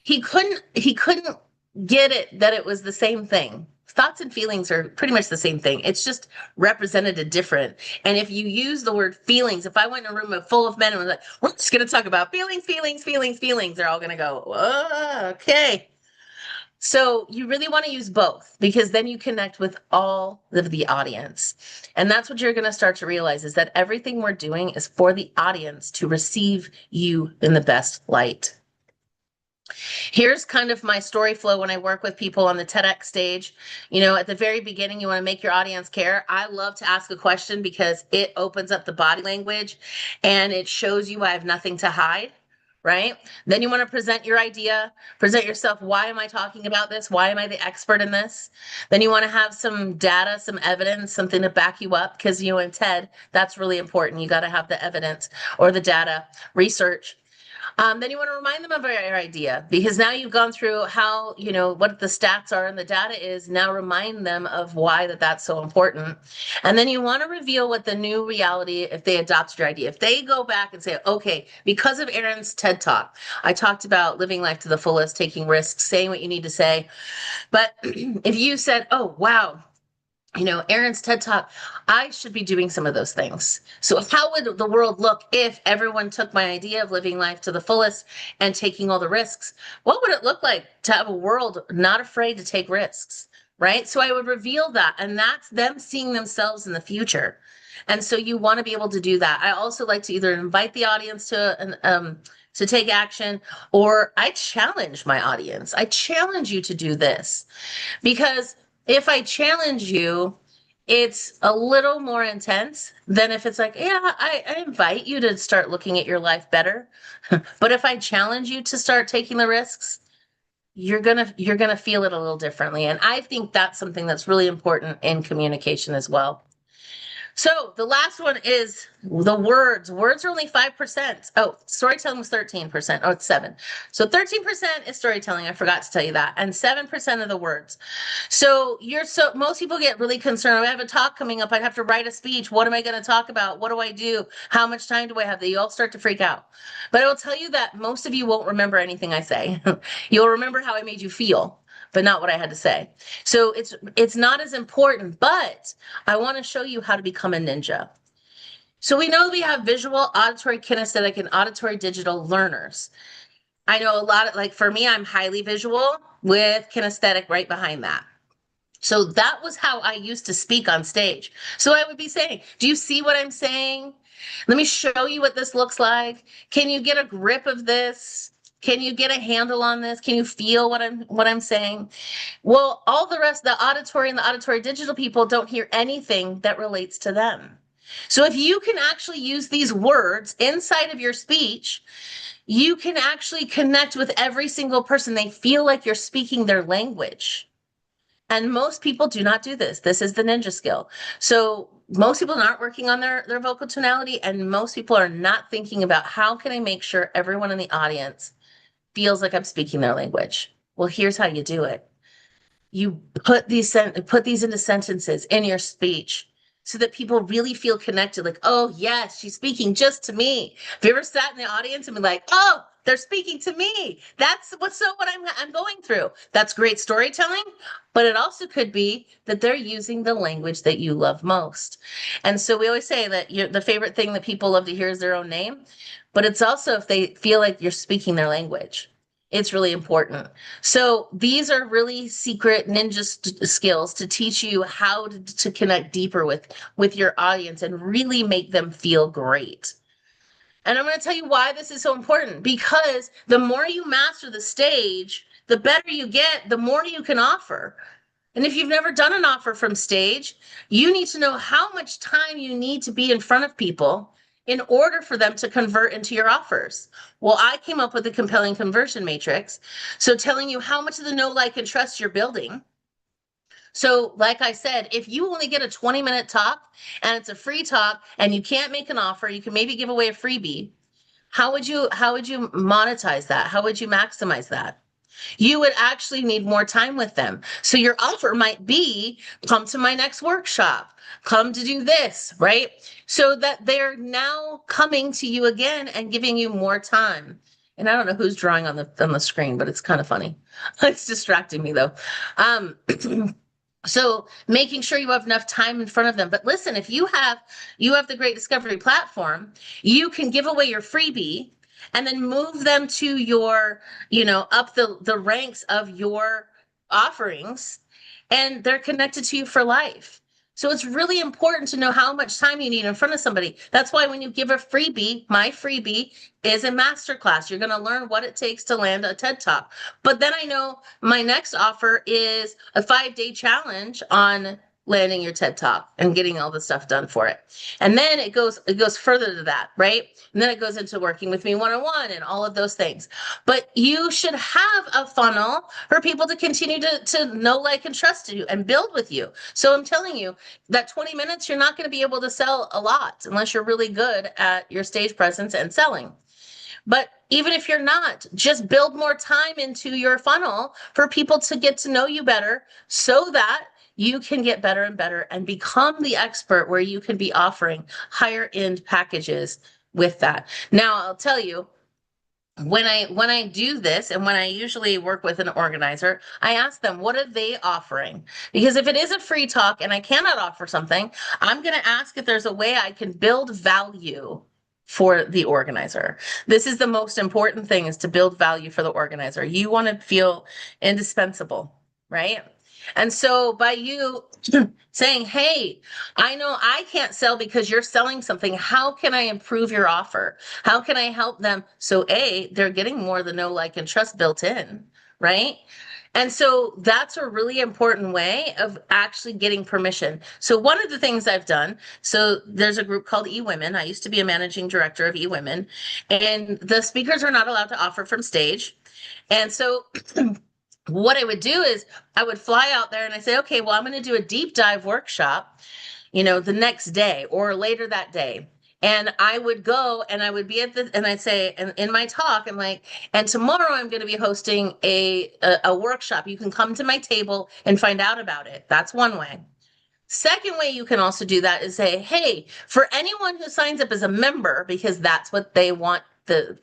He couldn't get it that it was the same thing. Thoughts and feelings are pretty much the same thing. It's just represented different. And if you use the word feelings, if I went in a room full of men and was like, we're just going to talk about feelings, they're all going to go, oh, okay. So you really want to use both, because then you connect with all of the audience. And that's what you're going to start to realize, is that everything we're doing is for the audience to receive you in the best light. Here's kind of my story flow when I work with people on the TEDx stage. You know, at the very beginning, you want to make your audience care. I love to ask a question because it opens up the body language and it shows you I have nothing to hide. Right? Then you want to present your idea, present yourself. Why am I talking about this? Why am I the expert in this? Then you want to have some data, some evidence, something to back you up, because, you know, in TED, that's really important. You got to have the evidence or the data, research. Then you want to remind them of your idea, because now you've gone through how, you know, what the stats are and the data is. Now remind them of why that's so important. And then you want to reveal what the new reality, if they adopted your idea, if they go back and say, okay, because of Erin's TED Talk, I talked about living life to the fullest, taking risks, saying what you need to say. But if you said, oh, wow, you know, Erin's TED Talk, I should be doing some of those things. So how would the world look if everyone took my idea of living life to the fullest and taking all the risks? What would it look like to have a world not afraid to take risks, right? So I would reveal that, and that's them seeing themselves in the future. And so you want to be able to do that. I also like to either invite the audience to take action, or I challenge my audience. I challenge you to do this, because if I challenge you, it's a little more intense than if it's like, yeah, I invite you to start looking at your life better. But if I challenge you to start taking the risks, you're gonna feel it a little differently. And I think that's something that's really important in communication as well. So the last one is the words. Words are only 5%. Oh, storytelling was 13%. Oh, it's 7. So 13% is storytelling. I forgot to tell you that. And 7% of the words. So most people get really concerned. I have a talk coming up. I'd have to write a speech. What am I going to talk about? What do I do? How much time do I have? They all start to freak out. But I will tell you that most of you won't remember anything I say. You'll remember how I made you feel, but not what I had to say. So it's not as important, but I want to show you how to become a ninja. So we know we have visual, auditory, kinesthetic, and auditory digital learners. I know a lot of, like for me, I'm highly visual with kinesthetic right behind that. So that was how I used to speak on stage. So I would be saying, do you see what I'm saying? Let me show you what this looks like. Can you get a grip of this? Can you get a handle on this? Can you feel what I'm saying? Well, all the rest, the auditory and the auditory digital people don't hear anything that relates to them. So if you can actually use these words inside of your speech, you can actually connect with every single person. They feel like you're speaking their language. And most people do not do this. This is the ninja skill. So most people aren't working on their vocal tonality, and most people are not thinking about how can I make sure everyone in the audience feels like I'm speaking their language. Well, here's how you do it. You put these into sentences in your speech so that people really feel connected. Like, oh yes, she's speaking just to me. Have you ever sat in the audience and been like, oh, they're speaking to me? That's what I'm going through. That's great storytelling, but it also could be that they're using the language that you love most. And so we always say that the favorite thing that people love to hear is their own name, but it's also if they feel like you're speaking their language. It's really important. So these are really secret ninja skills to teach you how to connect deeper with your audience and really make them feel great. And I'm going to tell you why this is so important, because the more you master the stage, the better you get, the more you can offer. And if you've never done an offer from stage, you need to know how much time you need to be in front of people in order for them to convert into your offers. Well, I came up with a compelling conversion matrix. So telling you how much of the know, like, and trust you're building. So like I said, if you only get a 20-minute talk and it's a free talk and you can't make an offer, you can maybe give away a freebie. How would you monetize that? How would you maximize that? You would actually need more time with them. So your offer might be, come to my next workshop, come to do this, right? So that they're now coming to you again and giving you more time. And I don't know who's drawing on the screen, but it's kind of funny. It's distracting me though. So making sure you have enough time in front of them. But listen, if you have the Great Discovery platform, you can give away your freebie and then move them to your, up the ranks of your offerings, and they're connected to you for life. So it's really important to know how much time you need in front of somebody. That's why when you give a freebie, my freebie is a masterclass. You're going to learn what it takes to land a TED Talk. But then I know my next offer is a 5-day challenge on landing your TED Talk and getting all the stuff done for it. And then it goes further to that, right? And then it goes into working with me one-on-one and all of those things. But you should have a funnel for people to continue to know, like, and trust you and build with you. So I'm telling you that 20 minutes, you're not going to be able to sell a lot unless you're really good at your stage presence and selling. But even if you're not, just build more time into your funnel for people to get to know you better so that you can get better and better and become the expert where you can be offering higher end packages with that. Now, I'll tell you, when I do this, and when I usually work with an organizer, I ask them, what are they offering? Because if it is a free talk and I cannot offer something, I'm going to ask if there's a way I can build value for the organizer. This is the most important thing, is to build value for the organizer. You want to feel indispensable, right? And so by you saying, hey, I know I can't sell because you're selling something. How can I improve your offer? How can I help them? So they're getting more the know, like, and trust built in, right? And so that's a really important way of actually getting permission. So one of the things I've done, so there's a group called eWomen. I used to be a managing director of eWomen, and the speakers are not allowed to offer from stage. And so what I would do is I would fly out there and I say, okay, well, I'm going to do a deep dive workshop, the next day or later that day. And I would go and I would be and I'd say, and in my talk, I'm like, and tomorrow I'm going to be hosting a workshop. You can come to my table and find out about it. That's one way. Second way you can also do that is say, hey, for anyone who signs up as a member, because that's what they want the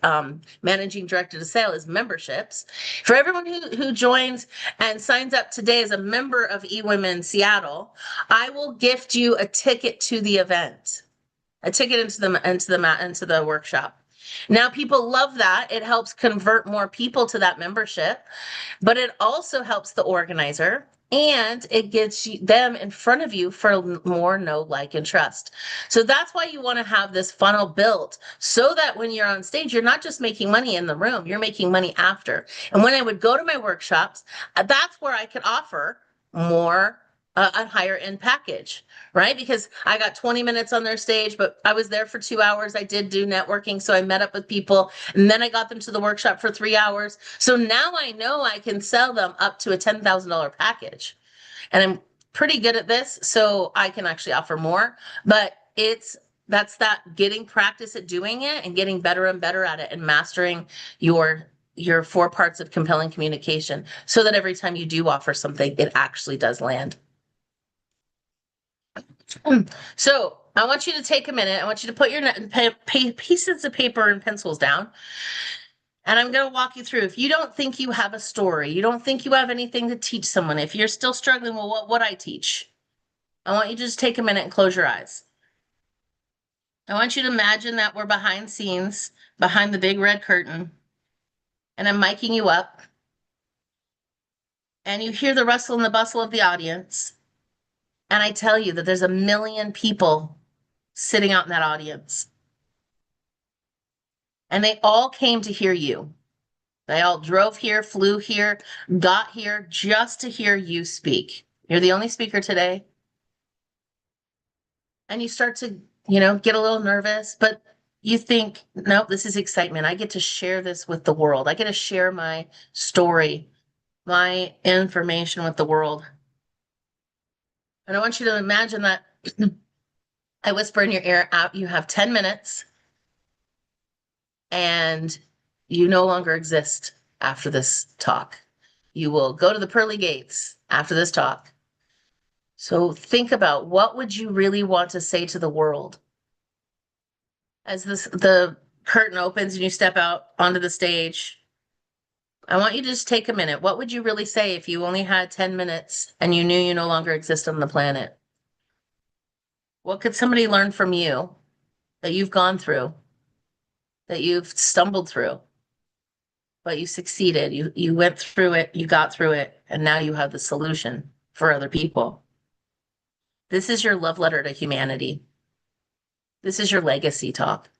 managing director to sell, is memberships. For everyone who joins and signs up today as a member of eWomen Seattle, I will gift you a ticket to the event, a ticket into the workshop. Now, people love that. It helps convert more people to that membership, but it also helps the organizer, and it gets them in front of you for more know, like, and trust. So that's why you want to have this funnel built, so that when you're on stage, you're not just making money in the room, you're making money after. And when I would go to my workshops, that's where I could offer more a higher end package, right? Because I got 20 minutes on their stage, but I was there for 2 hours. I did do networking. So I met up with people, and then I got them to the workshop for 3 hours. So now I know I can sell them up to a $10,000 package. And I'm pretty good at this, so I can actually offer more, but that's that getting practice at doing it and getting better and better at it and mastering your 4 parts of compelling communication, so that every time you do offer something, it actually does land. So I want you to take a minute. I want you to put your pieces of paper and pencils down. And I'm going to walk you through. If you don't think you have a story, you don't think you have anything to teach someone, if you're still struggling with what would I teach, I want you to just take a minute and close your eyes. I want you to imagine that we're behind scenes, behind the big red curtain, and I'm miking you up. And you hear the rustle and the bustle of the audience. And I tell you that there's 1 million people sitting out in that audience. And they all came to hear you. They all drove here, flew here, got here just to hear you speak. You're the only speaker today. And you start to, get a little nervous, but you think, nope, this is excitement. I get to share this with the world. I get to share my story, my information with the world. And I want you to imagine that I whisper in your ear, out, you have 10 minutes and you no longer exist after this talk. You will go to the pearly gates after this talk. So think about, what would you really want to say to the world? As the curtain opens and you step out onto the stage, I want you to just take a minute. What would you really say if you only had 10 minutes and you knew you no longer exist on the planet? What could somebody learn from you that you've gone through, that you've stumbled through, but you succeeded? You went through it, you got through it, and now you have the solution for other people. This is your love letter to humanity. This is your legacy talk.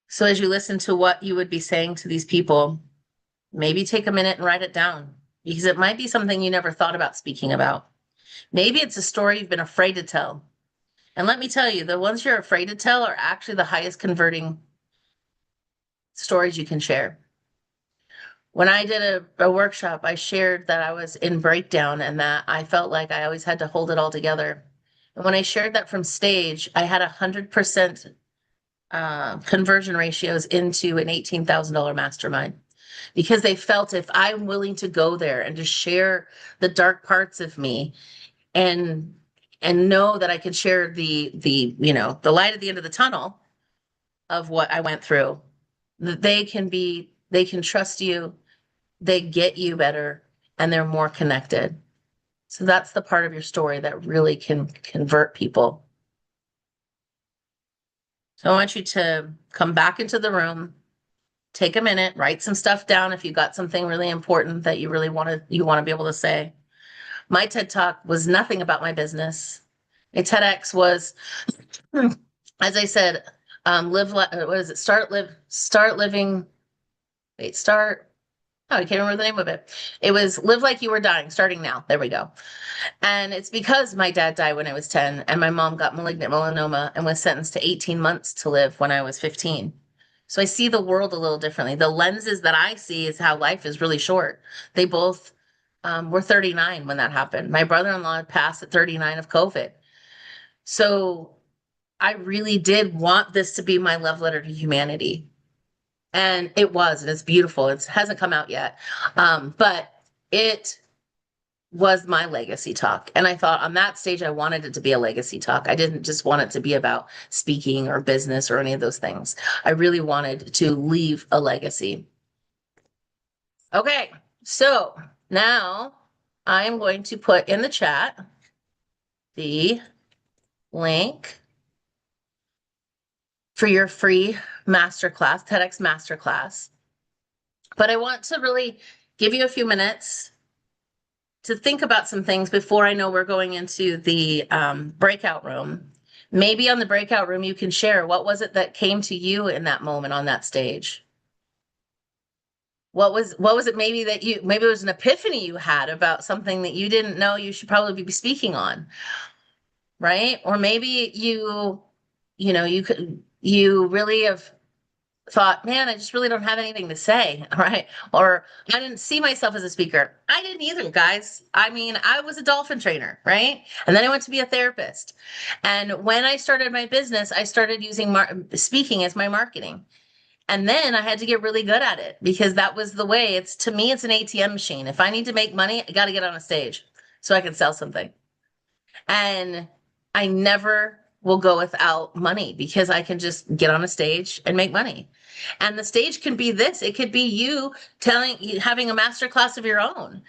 So as you listen to what you would be saying to these people, maybe take a minute and write it down, because it might be something you never thought about speaking about. Maybe it's a story you've been afraid to tell. And let me tell you, the ones you're afraid to tell are actually the highest converting stories you can share. When I did a workshop, I shared that I was in breakdown and that I felt like I always had to hold it all together. And when I shared that from stage, I had 100% conversion ratios into an $18,000 mastermind, because they felt, if I'm willing to go there and to share the dark parts of me and know that I could share the light at the end of the tunnel of what I went through, that they can trust you, they get you better, and they're more connected. So that's the part of your story that really can convert people. So I want you to come back into the room, take a minute, write some stuff down if you got something really important that you really want to be able to say. My TED Talk was nothing about my business. A TEDx was, as I said, I can't remember the name of it. It was Live Like You Were Dying, starting now. There we go. And it's because my dad died when I was 10 and my mom got malignant melanoma and was sentenced to 18 months to live when I was 15. So I see the world a little differently. The lenses that I see is how life is really short. They both were 39 when that happened. My brother-in-law passed at 39 of COVID. So I really did want this to be my love letter to humanity. And it was, and it's beautiful. It hasn't come out yet. But it was my legacy talk. And I thought on that stage, I wanted it to be a legacy talk. I didn't just want it to be about speaking or business or any of those things. I really wanted to leave a legacy. Okay, so now I'm going to put in the chat the link for your free masterclass, TEDx masterclass. But I want to really give you a few minutes to think about some things before I know we're going into the breakout room. Maybe on the breakout room, you can share, what was it that came to you in that moment on that stage? What was it maybe it was an epiphany you had about something that you didn't know you should probably be speaking on, right? Or maybe you really have thought, man, I just really don't have anything to say, right? Or I didn't see myself as a speaker. I didn't either, guys. I mean, I was a dolphin trainer, right? And then I went to be a therapist. And when I started my business, I started using speaking as my marketing. And then I had to get really good at it, because that was the way. To me, it's an ATM machine. If I need to make money, I got to get on a stage so I can sell something. And I never will go without money, because I can just get on a stage and make money. And the stage can be this. It could be you having a masterclass of your own.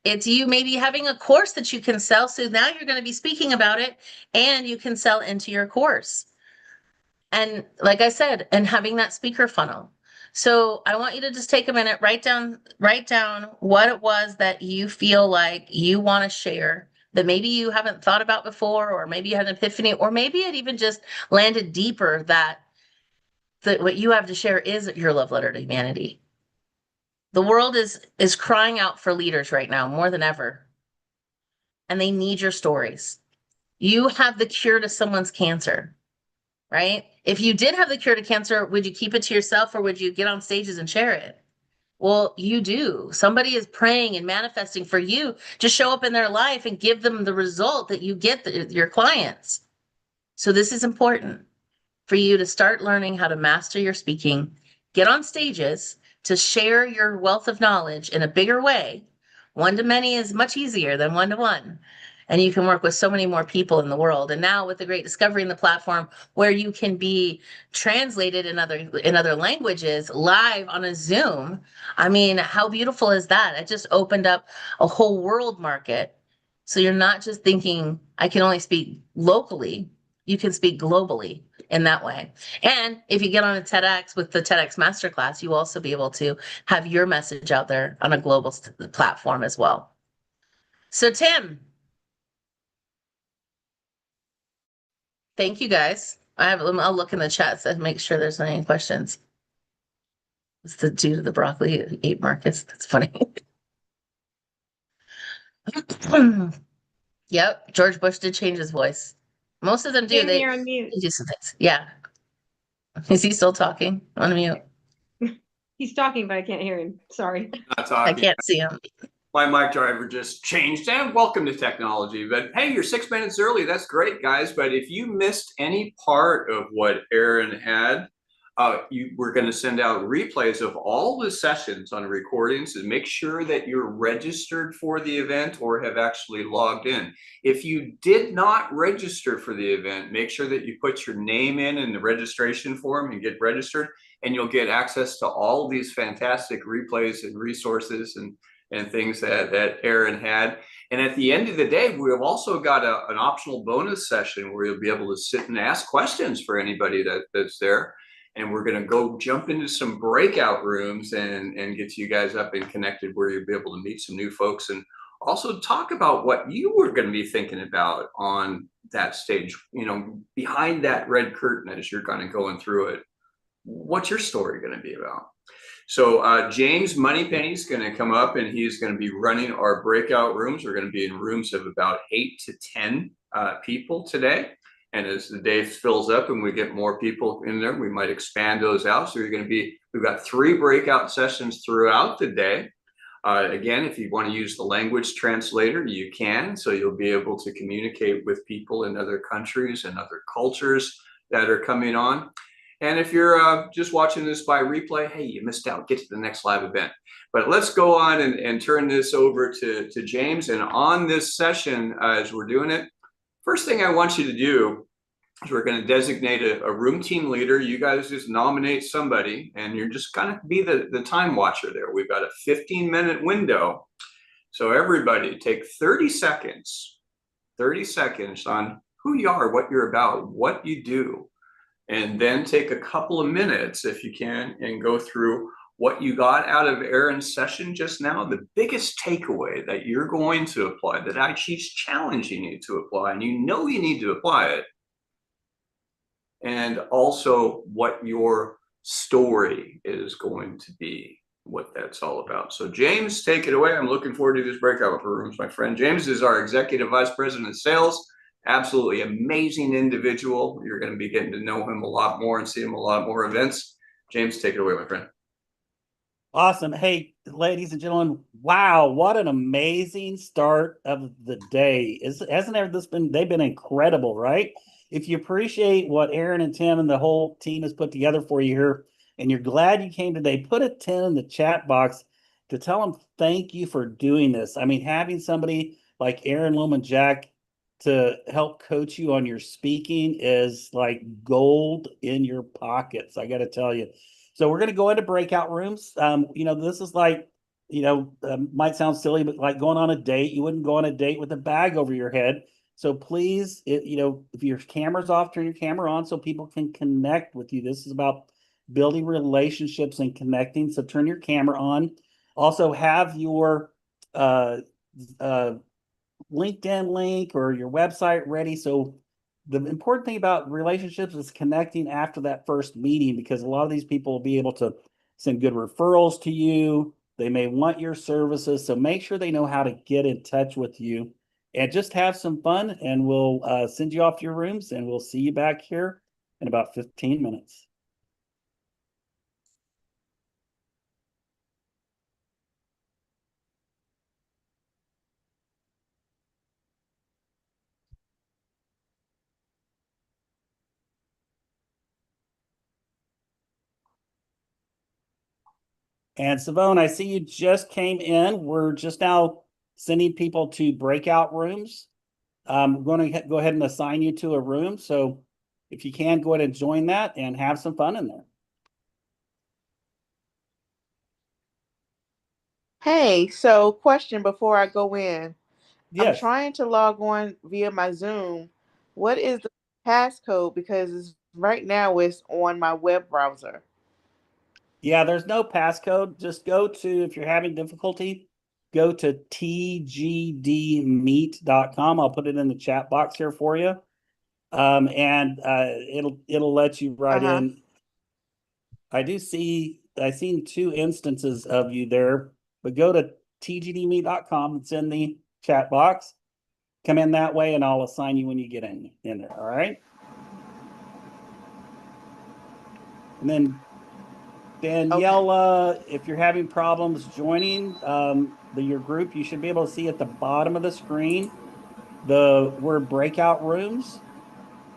It's you maybe having a course that you can sell. So now you're going to be speaking about it and you can sell into your course. And like I said, and having that speaker funnel. So I want you to just take a minute, write down what it was that you feel like you want to share, that maybe you haven't thought about before, or maybe you had an epiphany, or maybe it even just landed deeper that that what you have to share is your love letter to humanity. The world is crying out for leaders right now more than ever. And they need your stories. You have the cure to someone's cancer, right? If you did have the cure to cancer, would you keep it to yourself or would you get on stages and share it? Well, you do. Somebody is praying and manifesting for you to show up in their life and give them the result that you get your clients. So this is important for you to start learning how to master your speaking, get on stages to share your wealth of knowledge in a bigger way. One to many is much easier than one to one. And you can work with so many more people in the world. And now with the Great Discovery in the platform where you can be translated in other languages live on a Zoom. I mean, how beautiful is that? It just opened up a whole world market. So you're not just thinking, I can only speak locally. You can speak globally in that way. And if you get on a TEDx with the TEDx Masterclass, you will also be able to have your message out there on a global platform as well. So Tim, thank you guys. I'll look in the chat to make sure there's not any questions. It's the due to the broccoli ate Marcus. That's funny. Yep, George Bush did change his voice. Most of them do. Damn, you're on mute. They do some things. Yeah. Is he still talking? On mute. He's talking, but I can't hear him. Sorry. Not I talking. can't see him. My mic driver just changed, and welcome to technology. But hey, you're 6 minutes early. That's great, guys. But if you missed any part of what Erin had, we're going to send out replays of all the sessions on recordings, and make sure that you're registered for the event or have actually logged in. If you did not register for the event, make sure that you put your name in the registration form and get registered, and you'll get access to all of these fantastic replays and resources and things that Erin had. And at the end of the day, we've also got an optional bonus session where you'll be able to sit and ask questions for anybody that's there. And we're going to go jump into some breakout rooms and get you guys up and connected where you'll be able to meet some new folks and also talk about what you were going to be thinking about on that stage, behind that red curtain as you're kind of going through it. What's your story going to be about? So James Moneypenny is going to come up and he's going to be running our breakout rooms. We're going to be in rooms of about 8 to 10 people today. And as the day fills up and we get more people in there, we might expand those out. So we've got 3 breakout sessions throughout the day. Again, if you want to use the language translator, you can. So you'll be able to communicate with people in other countries and other cultures that are coming on. And if you're just watching this by replay, hey, you missed out. Get to the next live event. But let's go on and turn this over to James. And on this session, as we're doing it, first thing I want you to do is we're going to designate a room team leader. You guys just nominate somebody, and you're just kind of be the time watcher there. We've got a 15-minute window. So everybody take 30 seconds on who you are, what you're about, what you do. And then take a couple of minutes, if you can, and go through what you got out of Erin's session just now, the biggest takeaway that you're going to apply, that she's challenging you to apply, and you need to apply it. And also what your story is going to be, what that's all about. So James, take it away. I'm looking forward to this breakout rooms, my friend. James is our Executive Vice President of Sales. Absolutely amazing individual. You're going to be getting to know him a lot more and see him a lot more events. James, take it away, my friend. Awesome. Hey, ladies and gentlemen, wow, what an amazing start of the day. They've been incredible, right? If you appreciate what Erin and Tim and the whole team has put together for you here, and you're glad you came today, put a 10 in the chat box to tell them thank you for doing this. I mean, having somebody like Erin Loman Jeck to help coach you on your speaking is like gold in your pockets, I got to tell you. So we're going to go into breakout rooms. This is like, might sound silly, but like going on a date. You wouldn't go on a date with a bag over your head. So please, if your camera's off, turn your camera on so people can connect with you. This is about building relationships and connecting. So turn your camera on. Also have your LinkedIn link or your website ready. So the important thing about relationships is connecting after that first meeting, because a lot of these people will be able to send good referrals to you. They may want your services. So make sure they know how to get in touch with you, and just have some fun, and we'll send you off to your rooms, and we'll see you back here in about 15 minutes. And Savone, I see you just came in. We're just now sending people to breakout rooms. I'm going to go ahead and assign you to a room. So if you can, go ahead and join that and have some fun in there. Hey, so question before I go in. I'm Yes. trying to log on via my Zoom. What is the passcode? Because right now it's on my web browser. Yeah, there's no passcode. Just go to, if you're having difficulty, go to tgdmeet.com. I'll put it in the chat box here for you. And it'll let you write in. I seen 2 instances of you there, but go to tgdmeet.com. It's in the chat box. Come in that way, and I'll assign you when you get in there. All right. And then Daniela, if you're having problems joining your group, you should be able to see at the bottom of the screen the word breakout rooms.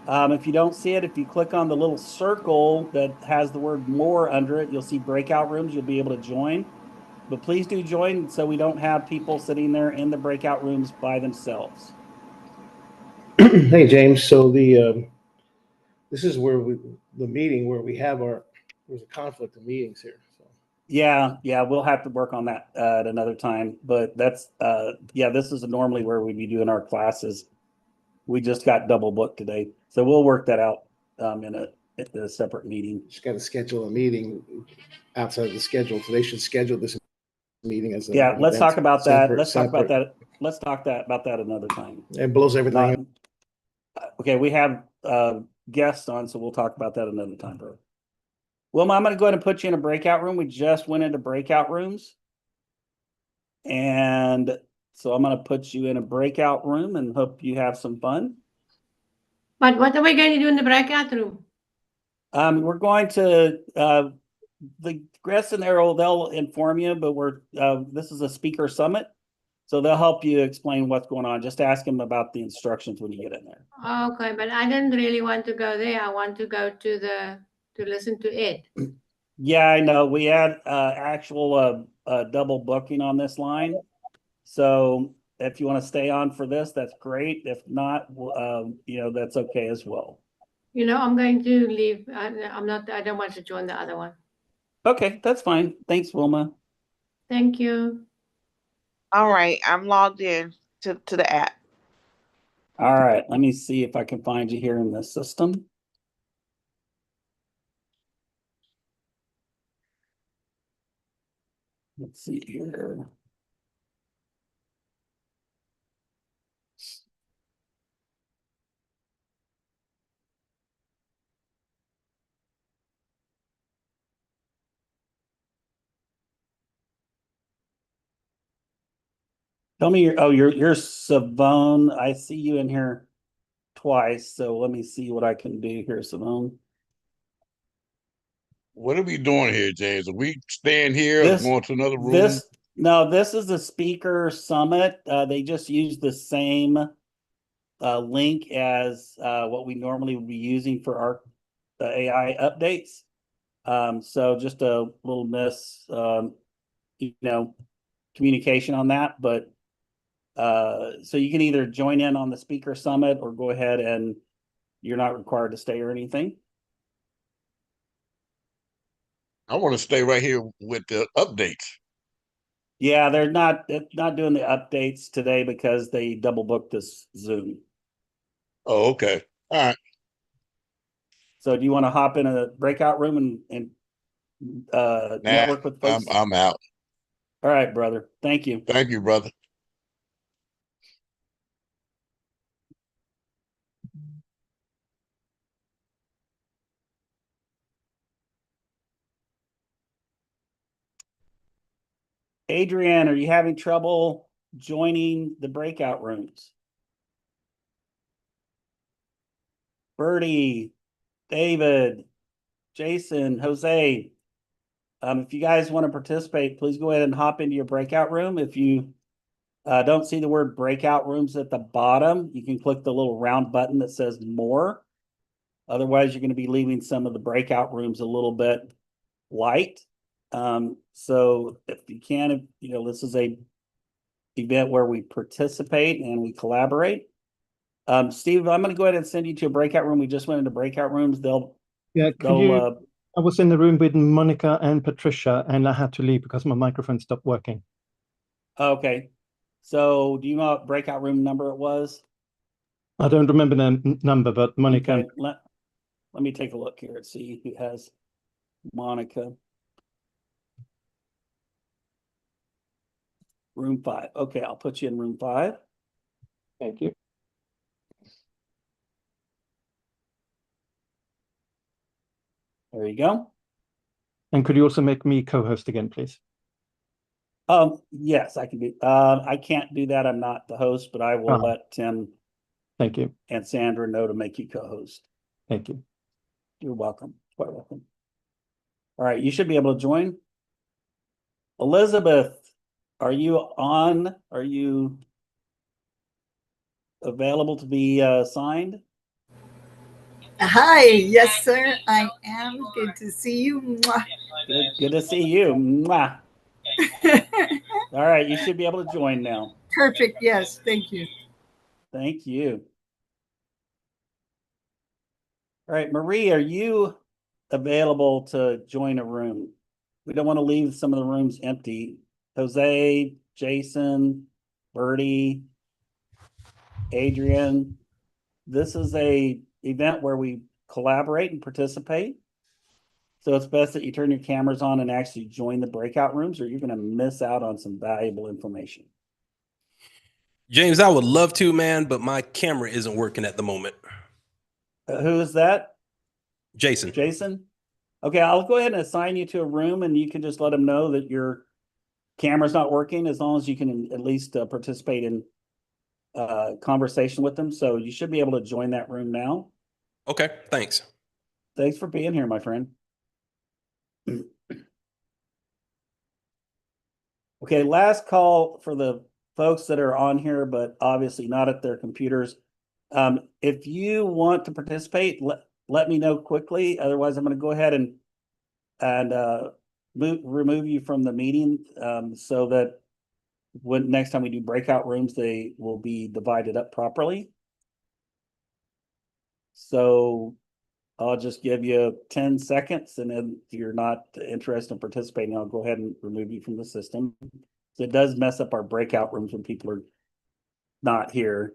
If you don't see it, if you click on the little circle that has the word more under it, you'll see breakout rooms. You'll be able to join. But please do join so we don't have people sitting there in the breakout rooms by themselves. Hey, James. So this is where the meeting where we have there's a conflict of meetings here. So Yeah, we'll have to work on that at another time. But that's this is normally where we'd be doing our classes. We just got double booked today, so we'll work that out in a separate meeting. just got to schedule a meeting outside of the schedule. So they should schedule this meeting as let's talk about that. Let's talk about separate. that. Let's talk about that another time. It blows everything up. Okay, we have guests on, so we'll talk about that another time, bro. Wilma, I'm going to go ahead and put you in a breakout room. We just went into breakout rooms. And so I'm going to put you in a breakout room and hope you have some fun. But what are we going to do in the breakout room? We're going to, the guests in there, they'll inform you, but this is a speaker summit. So they'll help you explain what's going on. Just ask them about the instructions when you get in there. Okay, but I didn't really want to go there. I want to go to listen to it. Yeah, I know. We had actual double booking on this line. So if you want to stay on for this, that's great. If not, that's okay as well. I'm going to leave. I don't want to join the other one. Okay, that's fine. Thanks, Wilma. Thank you. All right, I'm logged in to the app. All right, let me see if I can find you here in the system. Let's see here. Tell me you're Savone. I see you in here twice, so let me see what I can do here, Savone. What are we doing here, James? Are we staying here or going to another room? This is the speaker summit. They just use the same link as what we normally would be using for our AI updates. So just a little communication on that, but so you can either join in on the speaker summit or go ahead, and you're not required to stay or anything. I want to stay right here with the updates. Yeah, they're not doing the updates today because they double booked this Zoom. Oh, okay. All right. So do you want to hop in a breakout room and network with folks? I'm out. All right, brother. Thank you. Thank you, brother. Adrian, are you having trouble joining the breakout rooms? Bertie, David, Jason, Jose. If you guys want to participate, please go ahead and hop into your breakout room. If you don't see the word breakout rooms at the bottom, you can click the little round button that says more. Otherwise, you're going to be leaving some of the breakout rooms a little bit light. So if you can, this is a event where we participate and we collaborate. Steve, I'm going to go ahead and send you to a breakout room. We just went into breakout rooms. I was in the room with Monica and Patricia, and I had to leave because my microphone stopped working. Okay. So do you know what breakout room number it was? I don't remember the number, but Monica. Okay. Let me take a look here and see who has Monica. Room 5. Okay, I'll put you in room 5. Thank you. There you go. And could you also make me co-host again, please? Yes, I can do. I can't do that. I'm not the host, but I will let Tim. Thank you. And Sandra know to make you co-host. Thank you. You're welcome. Quite welcome. All right, you should be able to join. Elizabeth, are you on? Are you available to be signed? Hi, yes, sir, I am. Good to see you. Mwah. Good to see you. Mwah. All right, you should be able to join now. Perfect, yes, thank you. Thank you. All right, Marie, are you available to join a room? We don't want to leave some of the rooms empty. Jose, Jason, Bertie, Adrian. This is a event where we collaborate and participate. So it's best that you turn your cameras on and actually join the breakout rooms, or you're going to miss out on some valuable information. James, I would love to, man, but my camera isn't working at the moment. Who is that? Jason. Jason? Okay, I'll go ahead and assign you to a room, and you can just let them know that your camera's not working, as long as you can at least participate in conversation with them. So you should be able to join that room now. Okay, thanks. Thanks for being here, my friend. Okay, last call for the folks that are on here, but obviously not at their computers. If you want to participate, let me know quickly. Otherwise, I'm going to go ahead and remove you from the meeting, so that when next time we do breakout rooms, they will be divided up properly. So I'll just give you 10 seconds, and then if you're not interested in participating, I'll go ahead and remove you from the system. So it does mess up our breakout rooms when people are not here.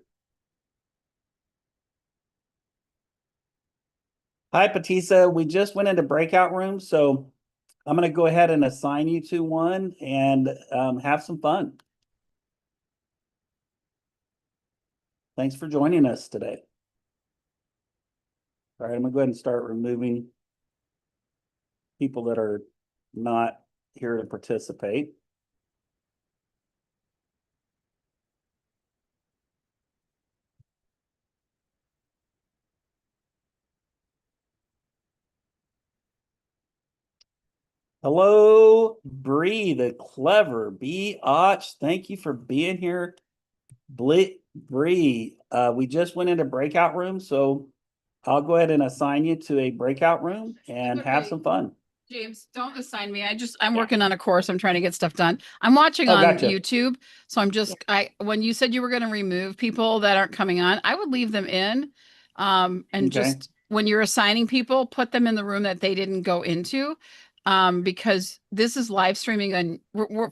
Hi, Patisa. We just went into breakout rooms, so I'm going to go ahead and assign you to one and have some fun. Thanks for joining us today. All right, I'm going to go ahead and start removing people that are not here to participate. Hello, Bree, the clever B-Och. Thank you for being here. Bree, we just went into breakout room, so I'll go ahead and assign you to a breakout room and have some fun. James, don't assign me. I'm working on a course. I'm trying to get stuff done. I'm watching on gotcha. YouTube. So I'm just, when you said you were going to remove people that aren't coming on, I would leave them in. And just when you're assigning people, put them in the room that they didn't go into. Because this is live streaming and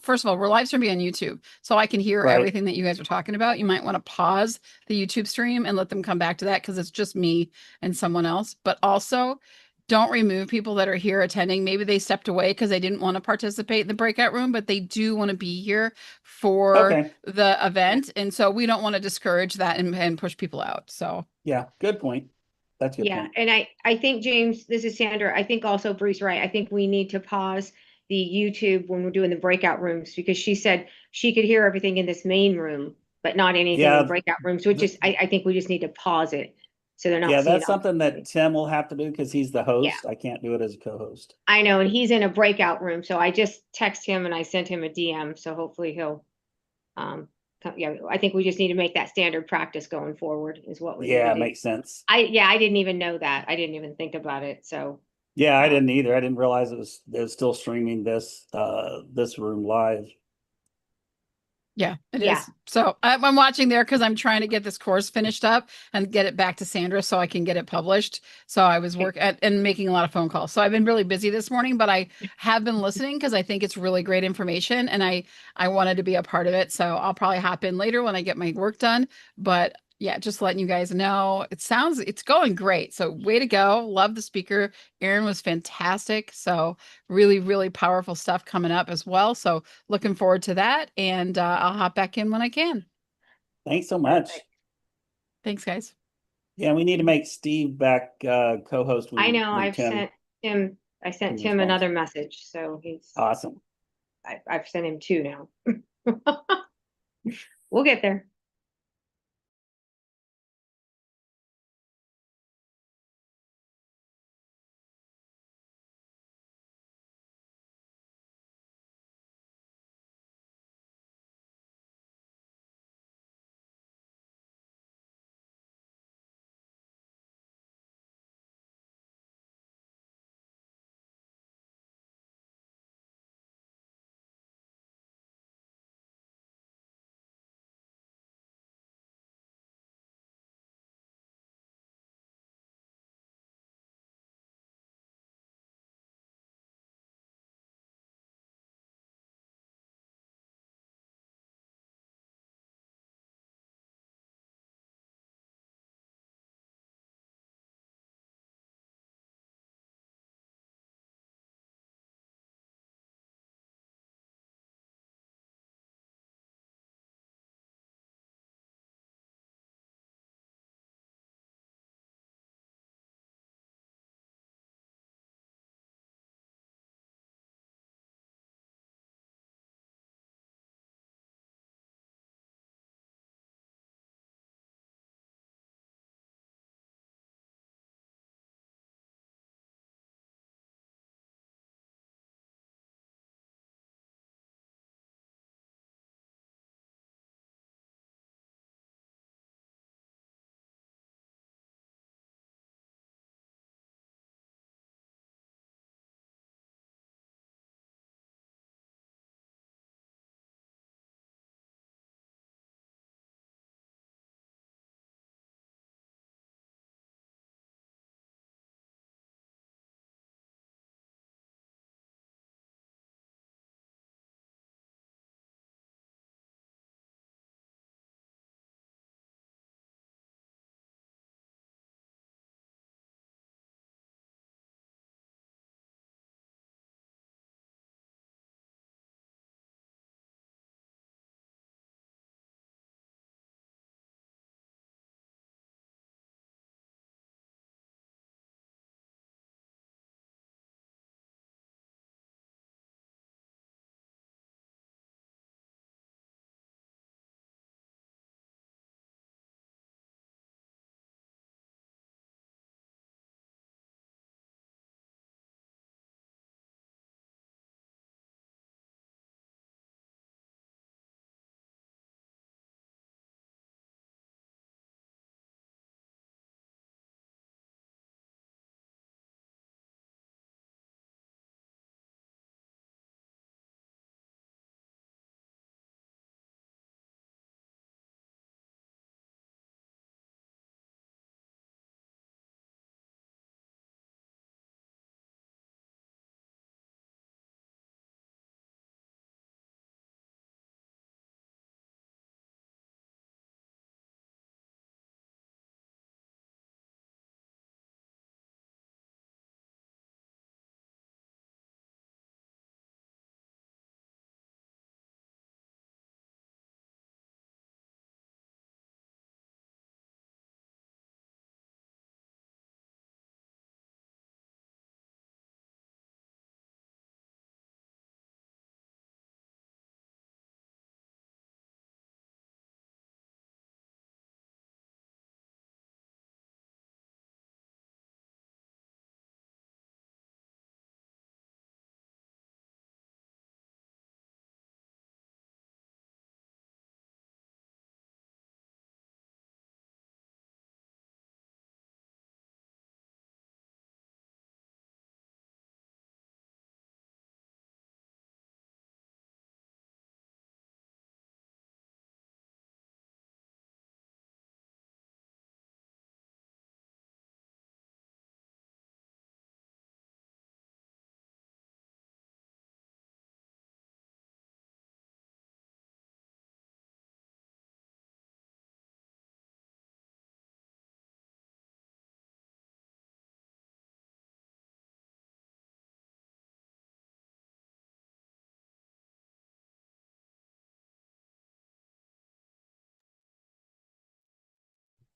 first of all, we're live streaming on YouTube. So I can hear everything that you guys are talking about. You might want to pause the YouTube stream and let them come back to that, because it's just me and someone else. But also, don't remove people that are here attending. Maybe they stepped away because they didn't want to participate in the breakout room, but they do want to be here for the event. And so we don't want to discourage that and push people out. So yeah, good point. That's good. Yeah, point. And I think, James, this is Sandra. I think also Bree's right. I think we need to pause the YouTube when we're doing the breakout rooms, because she said she could hear everything in this main room, but not anything in the breakout rooms, which is, I think we just need to pause it. So they're not Yeah, seeing that's something that Tim will have to do because he's the host. Yeah. I can't do it as a co-host. I know, and he's in a breakout room, so I just text him and I sent him a DM, so hopefully he'll, yeah, I think we just need to make that standard practice going forward is what we need Yeah, to do. makes sense. I didn't even know that. I didn't even think about it, so. Yeah, I didn't either. I didn't realize it was still streaming this room live. Yeah, it is. So I'm watching there because I'm trying to get this course finished up and get it back to Sandra so I can get it published. So I was working and making a lot of phone calls. So I've been really busy this morning, but I have been listening because I think it's really great information and I wanted to be a part of it. So I'll probably hop in later when I get my work done. But yeah, just letting you guys know, it's going great. So way to go. Love the speaker. Erin was fantastic. So really, really powerful stuff coming up as well. So looking forward to that. And I'll hop back in when I can. Thanks so much. Thanks, guys. Yeah, we need to make Steve back co-host. I know, I sent Tim another message, so he's awesome. I've sent him 2 now. We'll get there.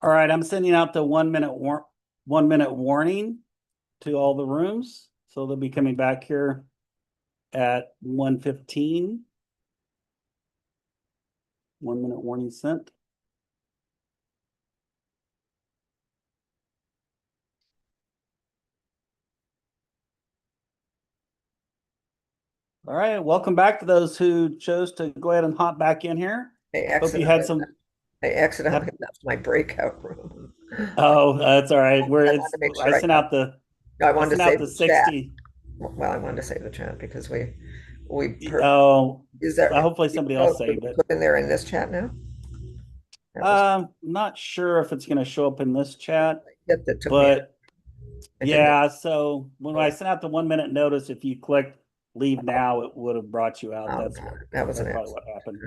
All right, I'm sending out the 1 minute 1 minute warning to all the rooms. So they'll be coming back here at 1:15. 1 minute warning sent. All right, welcome back to those who chose to go ahead and hop back in here. Hope you had some. I accidentally left my breakout room. Oh, that's all right. I sent out the. I wanted to save the the 60. chat. Well, I wanted to save the chat because we. Is that hopefully somebody else saved it? Put in there in this chat now. Not sure if it's going to show up in this chat, but yeah. So when I sent out the 1 minute notice, if you click leave now, it would have brought you out. That's probably what happened.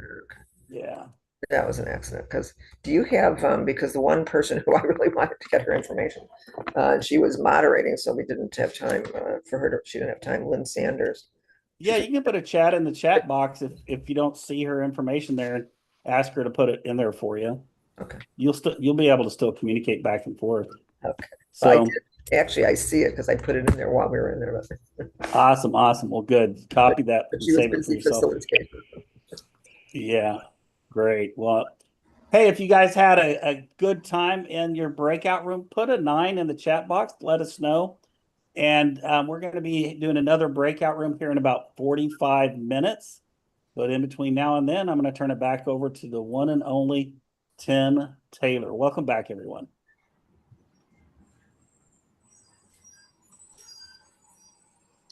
Yeah. That was an accident. Because do you have because the one person who I really wanted to get her information, she was moderating, so we didn't have time for her to. She didn't have time. Lynn Sanders. Yeah, you can put a chat in the chat box if you don't see her information there, and ask her to put it in there for you. Okay. You'll be able to still communicate back and forth. Okay. So I did. Actually, I see it because I put it in there while we were in there. Awesome. Well, good. Copy that. But she was busy facilitating. Yeah, great. Well, hey, if you guys had a good time in your breakout room, put a 9 in the chat box. Let us know. And we're going to be doing another breakout room here in about 45 minutes. But in between now and then, I'm going to turn it back over to the one and only Tim Taylor. Welcome back, everyone.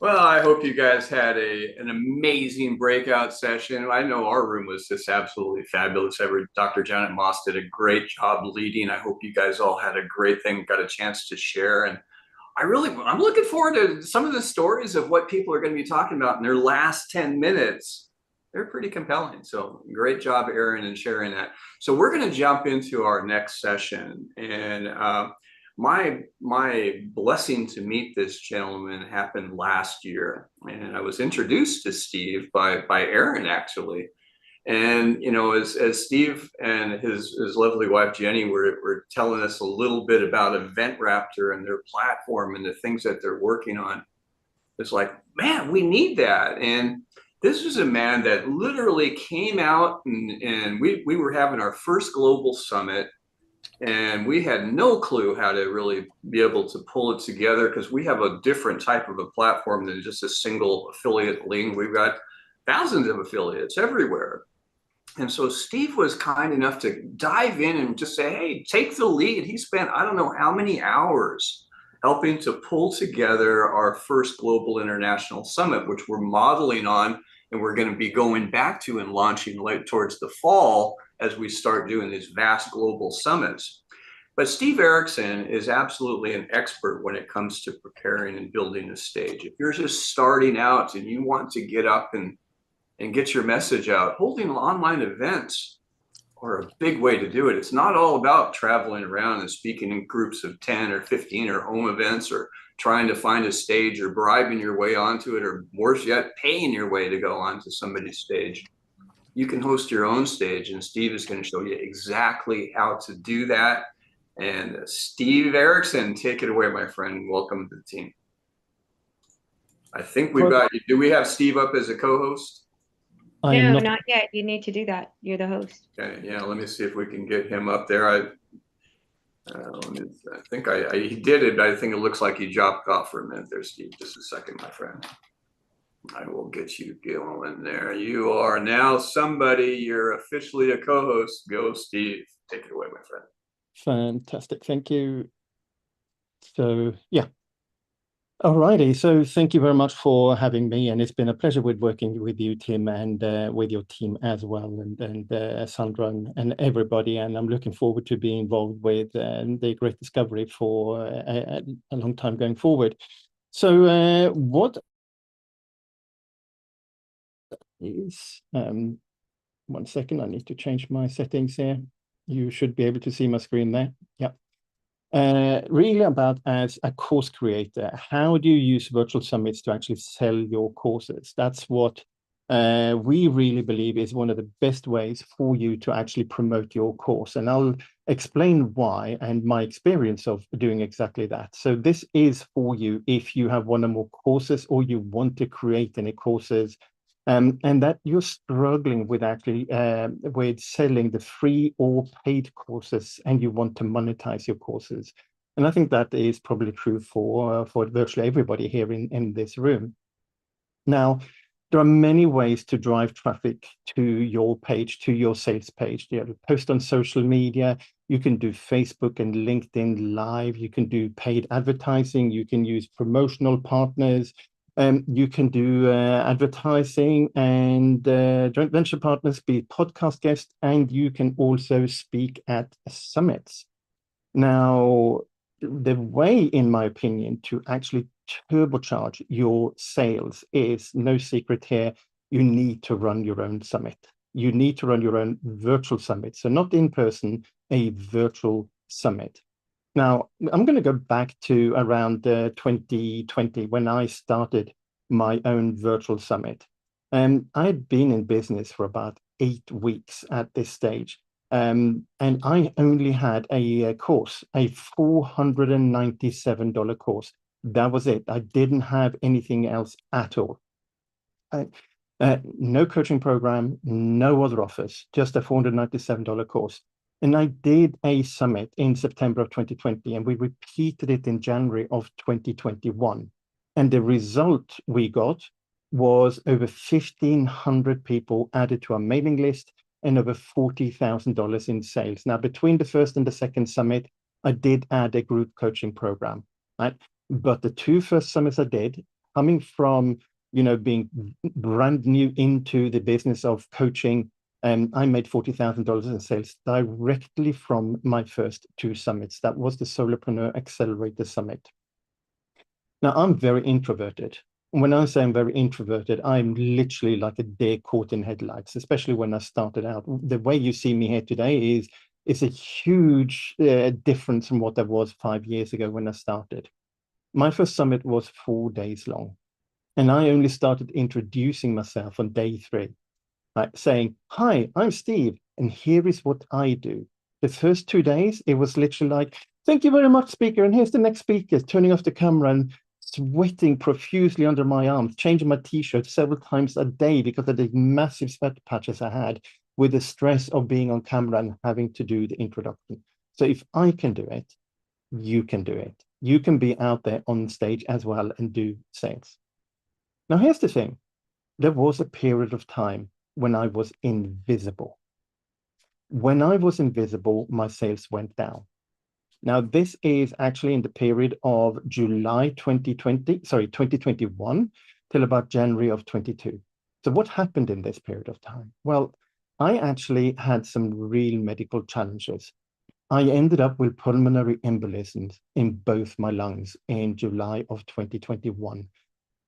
Well, I hope you guys had an amazing breakout session. I know our room was just absolutely fabulous. Dr. Janet Moss did a great job leading. I hope you guys all had a great thing, got a chance to share. And I'm looking forward to some of the stories of what people are going to be talking about in their last 10 minutes. They're pretty compelling. So great job, Erin, in sharing that. So we're going to jump into our next session. And my blessing to meet this gentleman happened last year. And I was introduced to Steve by Erin, actually. And, you know, as Steve and his lovely wife, Jenny, were telling us a little bit about Event Raptor and their platform and the things that they're working on, it's like, man, we need that. And this was a man that literally came out and we were having our first global summit, and we had no clue how to really be able to pull it together because we have a different type of a platform than just a single affiliate link. We've got thousands of affiliates everywhere. And so Steve was kind enough to dive in and just say, hey, take the lead. He spent, I don't know how many hours helping to pull together our first global international summit, which we're modeling on, and we're going to be going back to and launching late towards the fall as we start doing these vast global summits. But Steve Eriksen is absolutely an expert when it comes to preparing and building a stage. If you're just starting out and you want to get up and get your message out, holding online events are a big way to do it. It's not all about traveling around and speaking in groups of 10 or 15 or home events or trying to find a stage or bribing your way onto it, or worse yet, paying your way to go onto somebody's stage. You can host your own stage, and Steve is going to show you exactly how to do that. And Steve Eriksen, take it away, my friend. Welcome to the team. I think we've got you. Do we have Steve up as a co-host? No, not yet. You need to do that. You're the host. Okay, yeah, let me see if we can get him up there. I think he did it, but I think it looks like he dropped off for a minute there, Steve. Just a second, my friend. I will get you going there. You are now somebody. You're officially a co-host. Go, Steve. Take it away, my friend. Fantastic. Thank you. So, yeah. Alrighty, so thank you very much for having me, and it's been a pleasure working with you, Tim, and with your team as well, and Sandra and everybody. And I'm looking forward to being involved with the Great Discovery for a long time going forward. So, what is 1 second? I need to change my settings here. You should be able to see my screen there. Yeah. Really about as a course creator, how do you use virtual summits to actually sell your courses? That's what we really believe is one of the best ways for you to actually promote your course. And I'll explain why and my experience of doing exactly that. So this is for you if you have one or more courses or you want to create any courses, and that you're struggling with actually with selling the free or paid courses and you want to monetize your courses. And I think that is probably true for virtually everybody here in this room. Now, there are many ways to drive traffic to your page, to your sales page. You have post on social media. You can do Facebook and LinkedIn Live. You can do paid advertising. You can use promotional partners. You can do advertising and joint venture partners, be podcast guests, and you can also speak at summits. Now, the way, in my opinion, to actually turbocharge your sales is no secret here. You need to run your own summit. You need to run your own virtual summit. So not in person, a virtual summit. Now, I'm going to go back to around 2020 when I started my own virtual summit. And I'd been in business for about 8 weeks at this stage. And I only had a course, a $497 course. That was it. I didn't have anything else at all. No coaching program, no other offers, just a $497 course. And I did a summit in September of 2020, and we repeated it in January of 2021. And the result we got was over 1,500 people added to our mailing list and over $40,000 in sales. Now, between the first and the second summit, I did add a group coaching program, right? But the 2 first summits I did, coming from, being brand new into the business of coaching, I made $40,000 in sales directly from my first 2 summits. That was the Solopreneur Accelerator Summit. Now, I'm very introverted. When I say I'm very introverted, I'm literally like a deer caught in headlights, especially when I started out. The way you see me here today is a huge difference from what I was 5 years ago when I started. My first summit was 4 days long, and I only started introducing myself on day 3, like saying, "Hi, I'm Steve, and here is what I do." The first 2 days, it was literally like, "Thank you very much, speaker, and here's the next speaker," turning off the camera and sweating profusely under my arms, changing my t-shirt several times a day because of the massive sweat patches I had with the stress of being on camera and having to do the introduction. So if I can do it, you can do it. You can be out there on stage as well and do sales. Now, here's the thing. There was a period of time when I was invisible. When I was invisible, my sales went down. Now, this is actually in the period of July 2021 till about January of 22. So what happened in this period of time? Well, I actually had some real medical challenges. I ended up with pulmonary embolisms in both my lungs in July of 2021.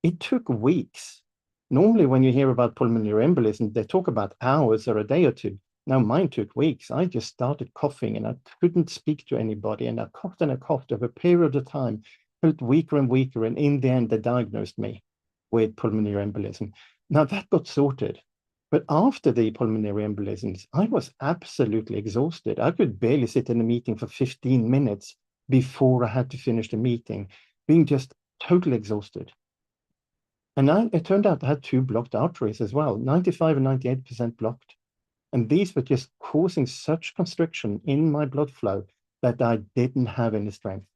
It took weeks. Normally, when you hear about pulmonary embolism, they talk about hours or a day or 2. Now, mine took weeks. I just started coughing and I couldn't speak to anybody. And I coughed over a period of time, felt weaker and weaker. And in the end, they diagnosed me with pulmonary embolism. Now, that got sorted. But after the pulmonary embolisms, I was absolutely exhausted. I could barely sit in a meeting for 15 minutes before I had to finish the meeting, being just totally exhausted. And it turned out I had 2 blocked arteries as well, 95 and 98% blocked. And these were just causing such constriction in my blood flow that I didn't have any strength.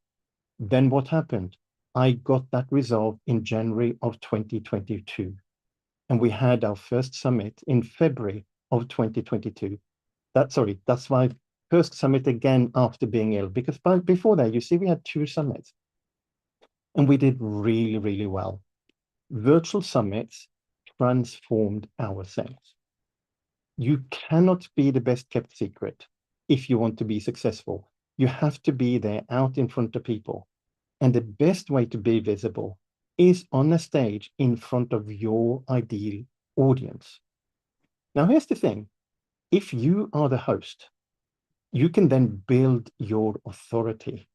Then what happened? I got that resolved in January of 2022. And we had our first summit in February of 2022. That's my first summit again after being ill, because before that, you see, we had 2 summits. And we did really, really well. Virtual summits transformed our sales. You cannot be the best kept secret if you want to be successful. You have to be there out in front of people. And the best way to be visible is on a stage in front of your ideal audience. Now, here's the thing. If you are the host, you can then build your authority.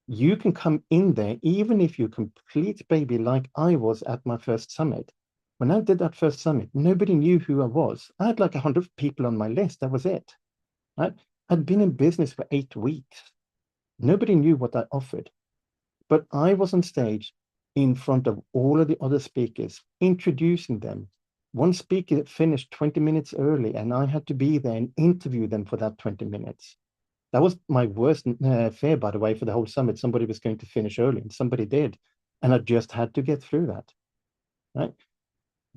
You can come in there, even if you're a complete baby like I was at my first summit. When I did that first summit, nobody knew who I was. I had like 100 people on my list. That was it. Right? I'd been in business for 8 weeks. Nobody knew what I offered. But I was on stage in front of all of the other speakers, introducing them. One speaker finished 20 minutes early, and I had to be there and interview them for that 20 minutes. That was my worst fear, by the way, for the whole summit. Somebody was going to finish early, and somebody did. And I just had to get through that. Right?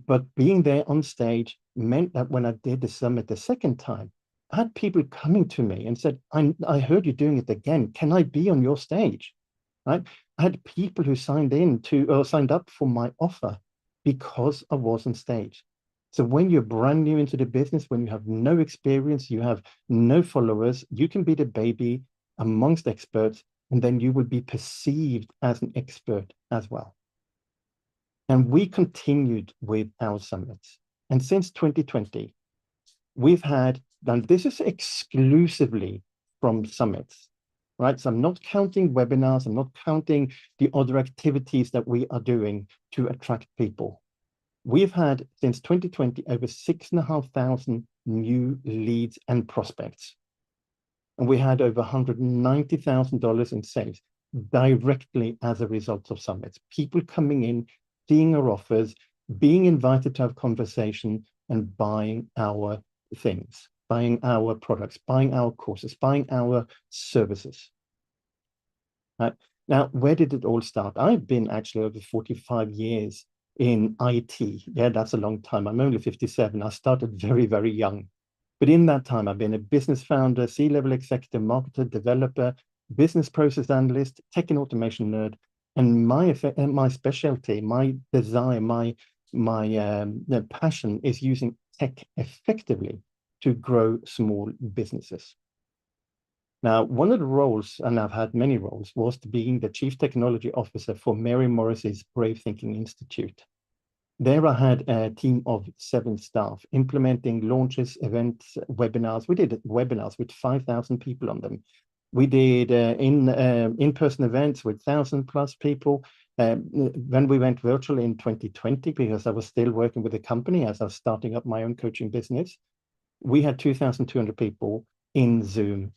But being there on stage meant that when I did the summit the second time, I had people coming to me and said, I heard you doing it again. Can I be on your stage? Right? I had people who signed up for my offer because I was on stage. So when you're brand new into the business, when you have no experience, you have no followers, you can be the baby amongst experts, and then you will be perceived as an expert as well. And we continued with our summits. And since 2020, we've had, and this is exclusively from summits, right? So I'm not counting webinars, I'm not counting the other activities that we are doing to attract people. We've had, since 2020, over 6,500 new leads and prospects. And we had over $190,000 in sales directly as a result of summits. People coming in, seeing our offers, being invited to have conversation, and buying our things, buying our products, buying our courses, buying our services. Now, where did it all start? I've been actually over 45 years in IT. Yeah, that's a long time. I'm only 57. I started very, very young. But in that time, I've been a business founder, C-level executive, marketer, developer, business process analyst, tech and automation nerd. And my specialty, my desire, my passion is using tech effectively to grow small businesses. Now, one of the roles, and I've had many roles, was being the Chief Technology Officer for Mary Morrissey's Brave Thinking Institute. There I had a team of 7 staff implementing launches, events, webinars. We did webinars with 5,000 people on them. We did in-person events with 1,000+ people. When we went virtual in 2020, because I was still working with the company as I was starting up my own coaching business, we had 2,200 people in Zoom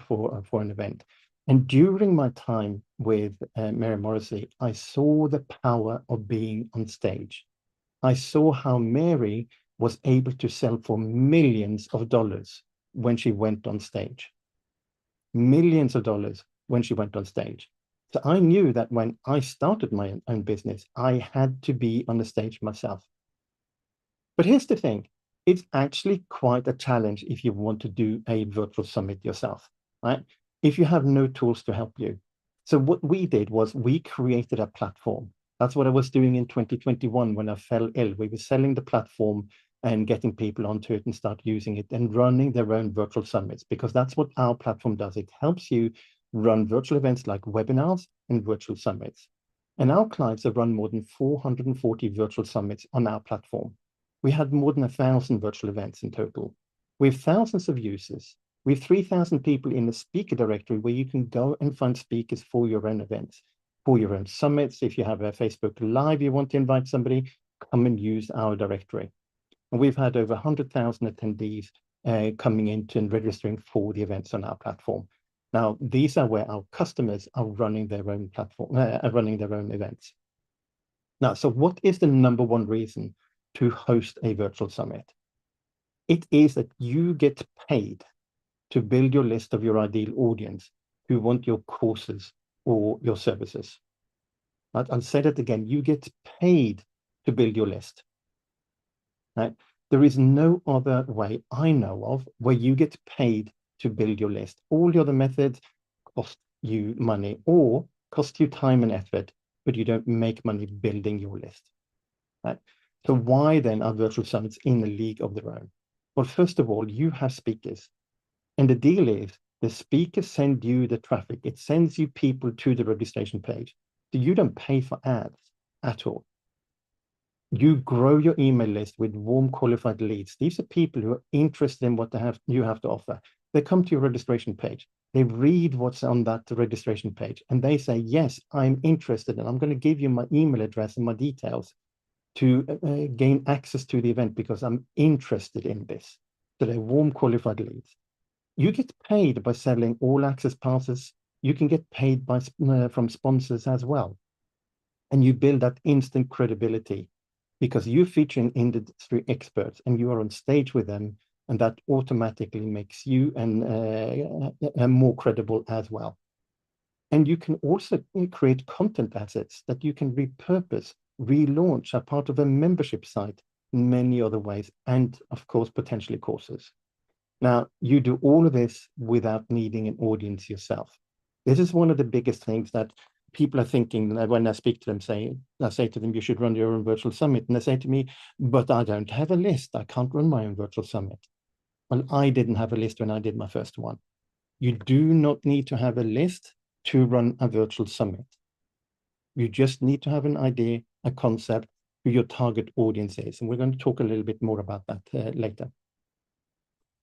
for an event. And during my time with Mary Morrissey, I saw the power of being on stage. I saw how Mary was able to sell for millions of dollars when she went on stage. Millions of dollars when she went on stage. So I knew that when I started my own business, I had to be on the stage myself. But here's the thing. It's actually quite a challenge if you want to do a virtual summit yourself, right? If you have no tools to help you. So what we did was we created a platform. That's what I was doing in 2021 when I fell ill. We were selling the platform and getting people onto it and start using it and running their own virtual summits, because that's what our platform does. It helps you run virtual events like webinars and virtual summits. And our clients have run more than 440 virtual summits on our platform. We had more than 1,000 virtual events in total. We have thousands of users. We have 3,000 people in the speaker directory where you can go and find speakers for your own events, for your own summits. If you have a Facebook Live, you want to invite somebody, come and use our directory. And we've had over 100,000 attendees coming into and registering for the events on our platform. Now, these are where our customers are running their own platform, running their own events. Now, so what is the #1 reason to host a virtual summit? It is that you get paid to build your list of your ideal audience who want your courses or your services. Right? I'll say that again, you get paid to build your list. Right? There is no other way I know of where you get paid to build your list. All the other methods cost you money or cost you time and effort, but you don't make money building your list. Right? So why then are virtual summits in a league of their own? Well, first of all, you have speakers. And the deal is the speakers send you the traffic. It sends you people to the registration page. So you don't pay for ads at all. You grow your email list with warm, qualified leads. These are people who are interested in what you have to offer. They come to your registration page. They read what's on that registration page. And they say, yes, I'm interested. And I'm going to give you my email address and my details. to gain access to the event because I'm interested in this. So they're warm qualified leads. You get paid by selling all access passes. You can get paid by from sponsors as well. And you build that instant credibility because you're featuring industry experts and you are on stage with them, and that automatically makes you more credible as well. And you can also create content assets that you can repurpose, relaunch as part of a membership site in many other ways, and of course, potentially courses. Now, you do all of this without needing an audience yourself. This is one of the biggest things that people are thinking when I speak to them, I say to them, you should run your own virtual summit. And they say to me, but I don't have a list. I can't run my own virtual summit. Well, I didn't have a list when I did my first one. You do not need to have a list to run a virtual summit. You just need to have an idea, a concept, who your target audience is. And we're going to talk a little bit more about that later.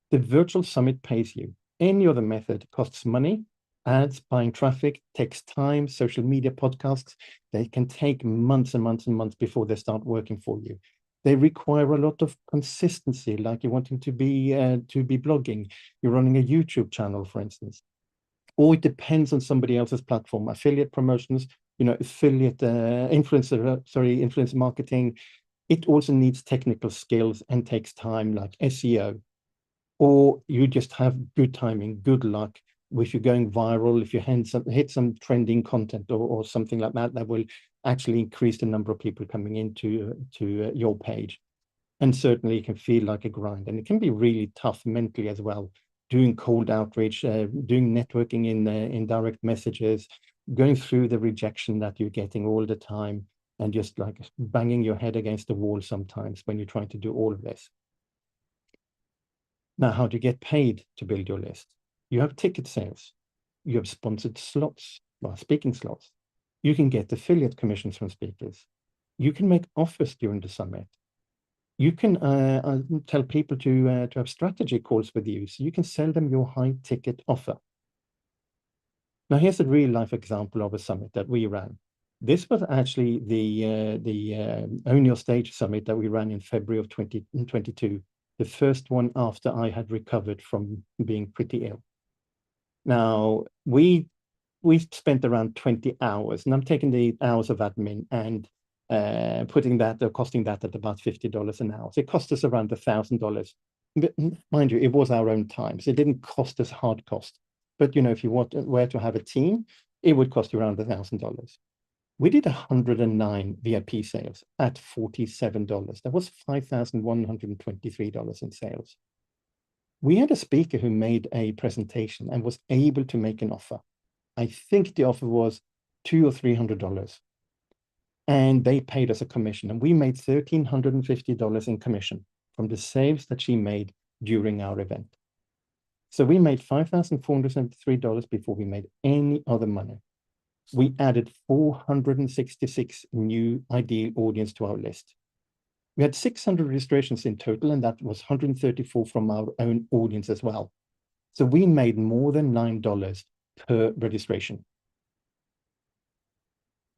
The virtual summit pays you. Any other method costs money. Ads, buying traffic, takes time. Social media podcasts, they can take months and months and months before they start working for you. They require a lot of consistency, like you're wanting to be blogging. You're running a YouTube channel, for instance. Or it depends on somebody else's platform. Affiliate promotions, influencer marketing. It also needs technical skills and takes time, like SEO. Or you just have good timing, good luck. If you're going viral, if you hit some trending content or something like that, that will actually increase the number of people coming into your page. And certainly it can feel like a grind, and it can be really tough mentally as well. Doing cold outreach, doing networking in direct messages, going through the rejection that you're getting all the time, and just like banging your head against the wall sometimes when you're trying to do all of this. Now, how do you get paid to build your list? You have ticket sales. You have sponsored slots, well, speaking slots. You can get affiliate commissions from speakers. You can make offers during the summit. You can tell people to have strategy calls with you, so you can sell them your high ticket offer. Now, here's a real life example of a summit that we ran. This was actually the Own Your Stage summit that we ran in February of 2022, the first one after I had recovered from being pretty ill. Now, we spent around 20 hours, and I'm taking the hours of admin and putting that, or costing that at about $50 an hour. So it cost us around $1,000. But mind you, it was our own time, so it didn't cost us hard cost. But if you were to have a team, it would cost you around $1,000. We did 109 VIP sales at $47. That was $5,123 in sales. We had a speaker who made a presentation and was able to make an offer. I think the offer was $200 or $300. And they paid us a commission, and we made $1,350 in commission from the sales that she made during our event. So we made $5,473 before we made any other money. We added 466 new ideal audience to our list. We had 600 registrations in total, and that was 134 from our own audience as well. So we made more than $9 per registration.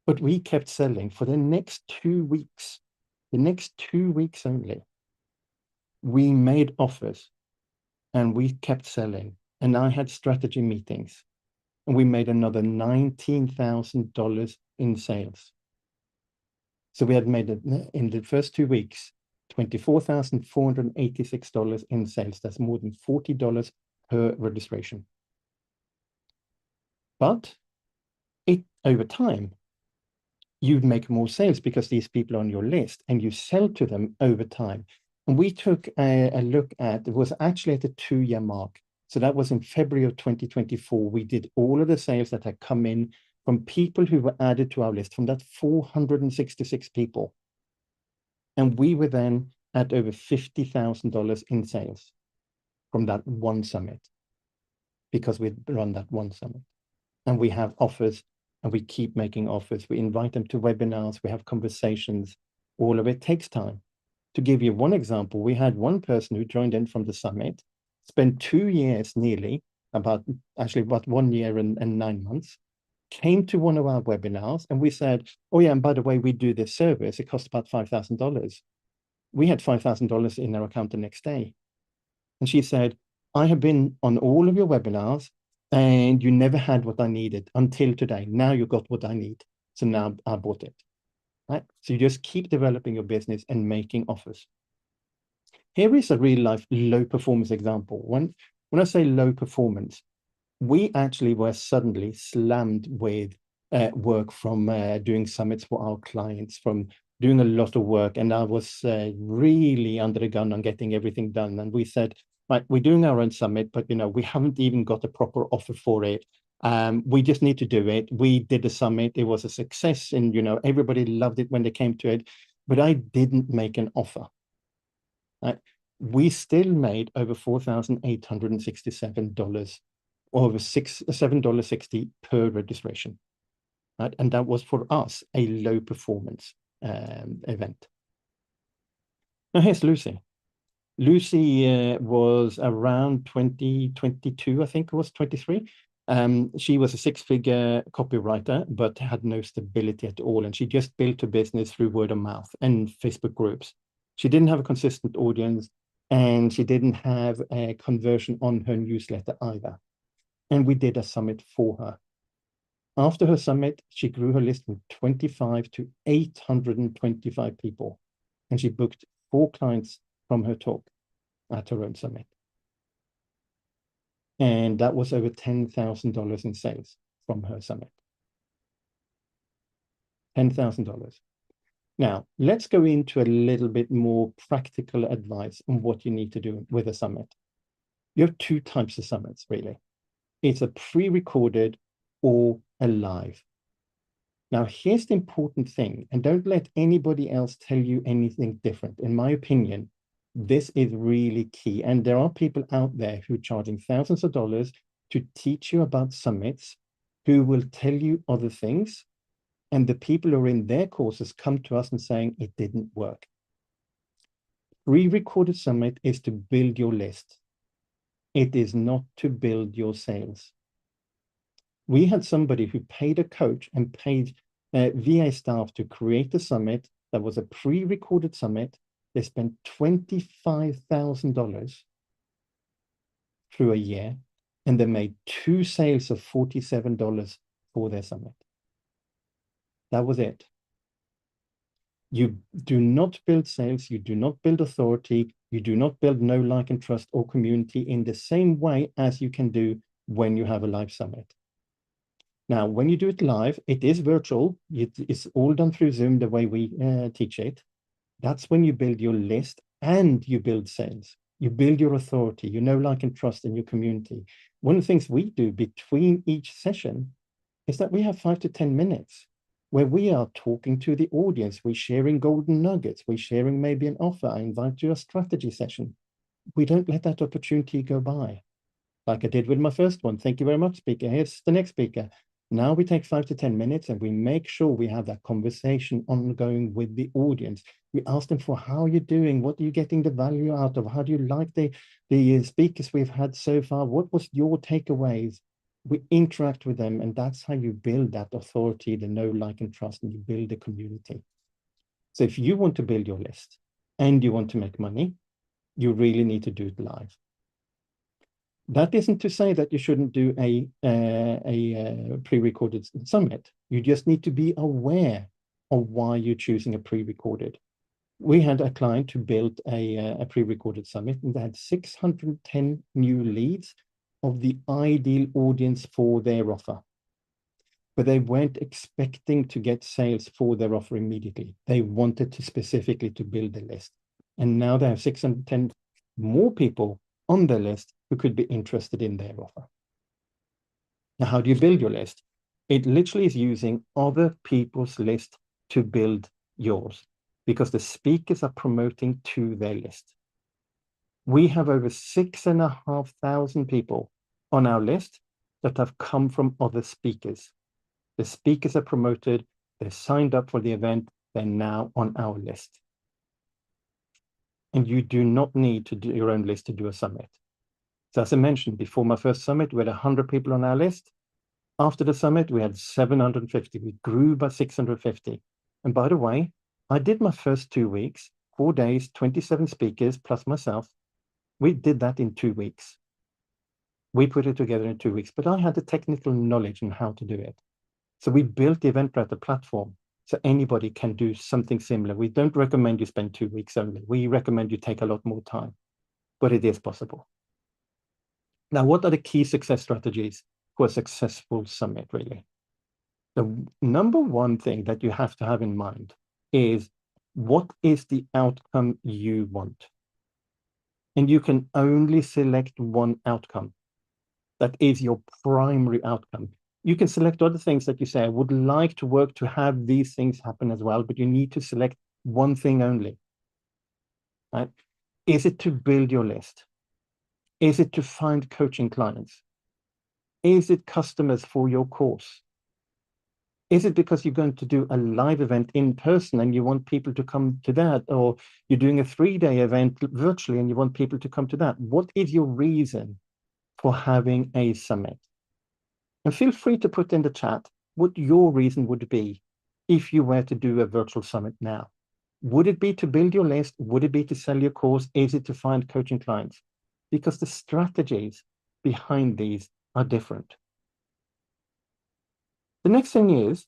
But we kept selling for the next 2 weeks. The next 2 weeks only. We made offers and we kept selling. And I had strategy meetings. And we made another $19,000 in sales. So we had made, in the first 2 weeks, $24,486 in sales. That's more than $40 per registration. But over time, you'd make more sales because these people are on your list and you sell to them over time. And we took a look at, it was actually at the 2-year mark. So that was in February of 2024. We did all of the sales that had come in from people who were added to our list, from that 466 people. And we were then at over $50,000 in sales from that one summit, because we'd run that one summit. And we have offers, and we keep making offers. We invite them to webinars, we have conversations. All of it takes time. To give you one example, we had one person who joined in from the summit, spent 2 years nearly, about 1 year and 9 months, came to one of our webinars, and we said, oh yeah, and by the way, we do this service. It costs about $5,000. We had $5,000 in our account the next day. And she said, I have been on all of your webinars and you never had what I needed until today. Now you got what I need. So now I bought it. Right? So you just keep developing your business and making offers. Here is a real life low performance example. When I say low performance, we actually were suddenly slammed with work from doing summits for our clients, from doing a lot of work. And I was really under the gun on getting everything done. And we said, right, we're doing our own summit, but we haven't even got a proper offer for it. We just need to do it. We did the summit. It was a success. And, everybody loved it when they came to it. But I didn't make an offer. Right? We still made over $4,867 or over $7.60 per registration. Right? And that was for us a low performance event. Now here's Lucy. Lucy was around 2022, I think it was 23. She was a six-figure copywriter, but had no stability at all. And she just built her business through word of mouth and Facebook groups. She didn't have a consistent audience, and she didn't have a conversion on her newsletter either. And we did a summit for her. After her summit, she grew her list from 25 to 825 people. And she booked 4 clients from her talk at her own summit. And that was over $10,000 in sales from her summit. $10,000. Now, let's go into a little bit more practical advice on what you need to do with a summit. You have 2 types of summits, really. It's a pre-recorded or a live. Now, here's the important thing, and don't let anybody else tell you anything different. In my opinion, this is really key. And there are people out there who are charging thousands of dollars to teach you about summits, who will tell you other things. And the people who are in their courses come to us and saying it didn't work. Pre-recorded summit is to build your list. It is not to build your sales. We had somebody who paid a coach and paid VA staff to create a summit that was a pre-recorded summit. They spent $25,000 through a year, and they made 2 sales of $47 for their summit. That was it. You do not build sales, you do not build authority, you do not build know, like, and trust or community in the same way as you can do when you have a live summit. Now, when you do it live, it is virtual. It's all done through Zoom the way we teach it. That's when you build your list and you build sales. You build your authority, you know, like, and trust in your community. One of the things we do between each session is that we have 5 to 10 minutes where we are talking to the audience. We're sharing golden nuggets. We're sharing maybe an offer. I invite you to a strategy session. We don't let that opportunity go by. Like I did with my first one. Thank you very much, speaker. Here's the next speaker. Now we take 5 to 10 minutes and we make sure we have that conversation ongoing with the audience. We ask them for how you're doing, what are you getting the value out of, how do you like the speakers we've had so far, what was your takeaways? We interact with them, and that's how you build that authority, the know, like, and trust, and you build a community. So if you want to build your list and you want to make money, you really need to do it live. That isn't to say that you shouldn't do a pre-recorded summit. You just need to be aware of why you're choosing a pre-recorded. We had a client who built a pre-recorded summit, and they had 610 new leads of the ideal audience for their offer. But they weren't expecting to get sales for their offer immediately. They wanted to specifically to build a list. And now they have 610 more people on their list who could be interested in their offer. Now, how do you build your list? It literally is using other people's list to build yours, because the speakers are promoting to their list. We have over 6,500 people on our list that have come from other speakers. The speakers are promoted, they're signed up for the event, they're now on our list. And you do not need to do your own list to do a summit. So as I mentioned, before my first summit, we had 100 people on our list. After the summit, we had 750. We grew by 650. And by the way, I did my first 2 weeks, 4 days, 27 speakers plus myself. We did that in 2 weeks. We put it together in 2 weeks, but I had the technical knowledge on how to do it. So we built the Eventbrite platform so anybody can do something similar. We don't recommend you spend 2 weeks only. We recommend you take a lot more time, but it is possible. Now, what are the key success strategies for a successful summit, really? The number one thing that you have to have in mind is, what is the outcome you want? And you can only select one outcome. That is your primary outcome. You can select other things that you say, I would like to work to have these things happen as well, but you need to select one thing only. Right? Is it to build your list? Is it to find coaching clients? Is it customers for your course? Is it because you're going to do a live event in person and you want people to come to that? Or you're doing a 3-day event virtually and you want people to come to that? What is your reason for having a summit? And feel free to put in the chat what your reason would be if you were to do a virtual summit now. Would it be to build your list? Would it be to sell your course? Is it to find coaching clients? Because the strategies behind these are different. The next thing is,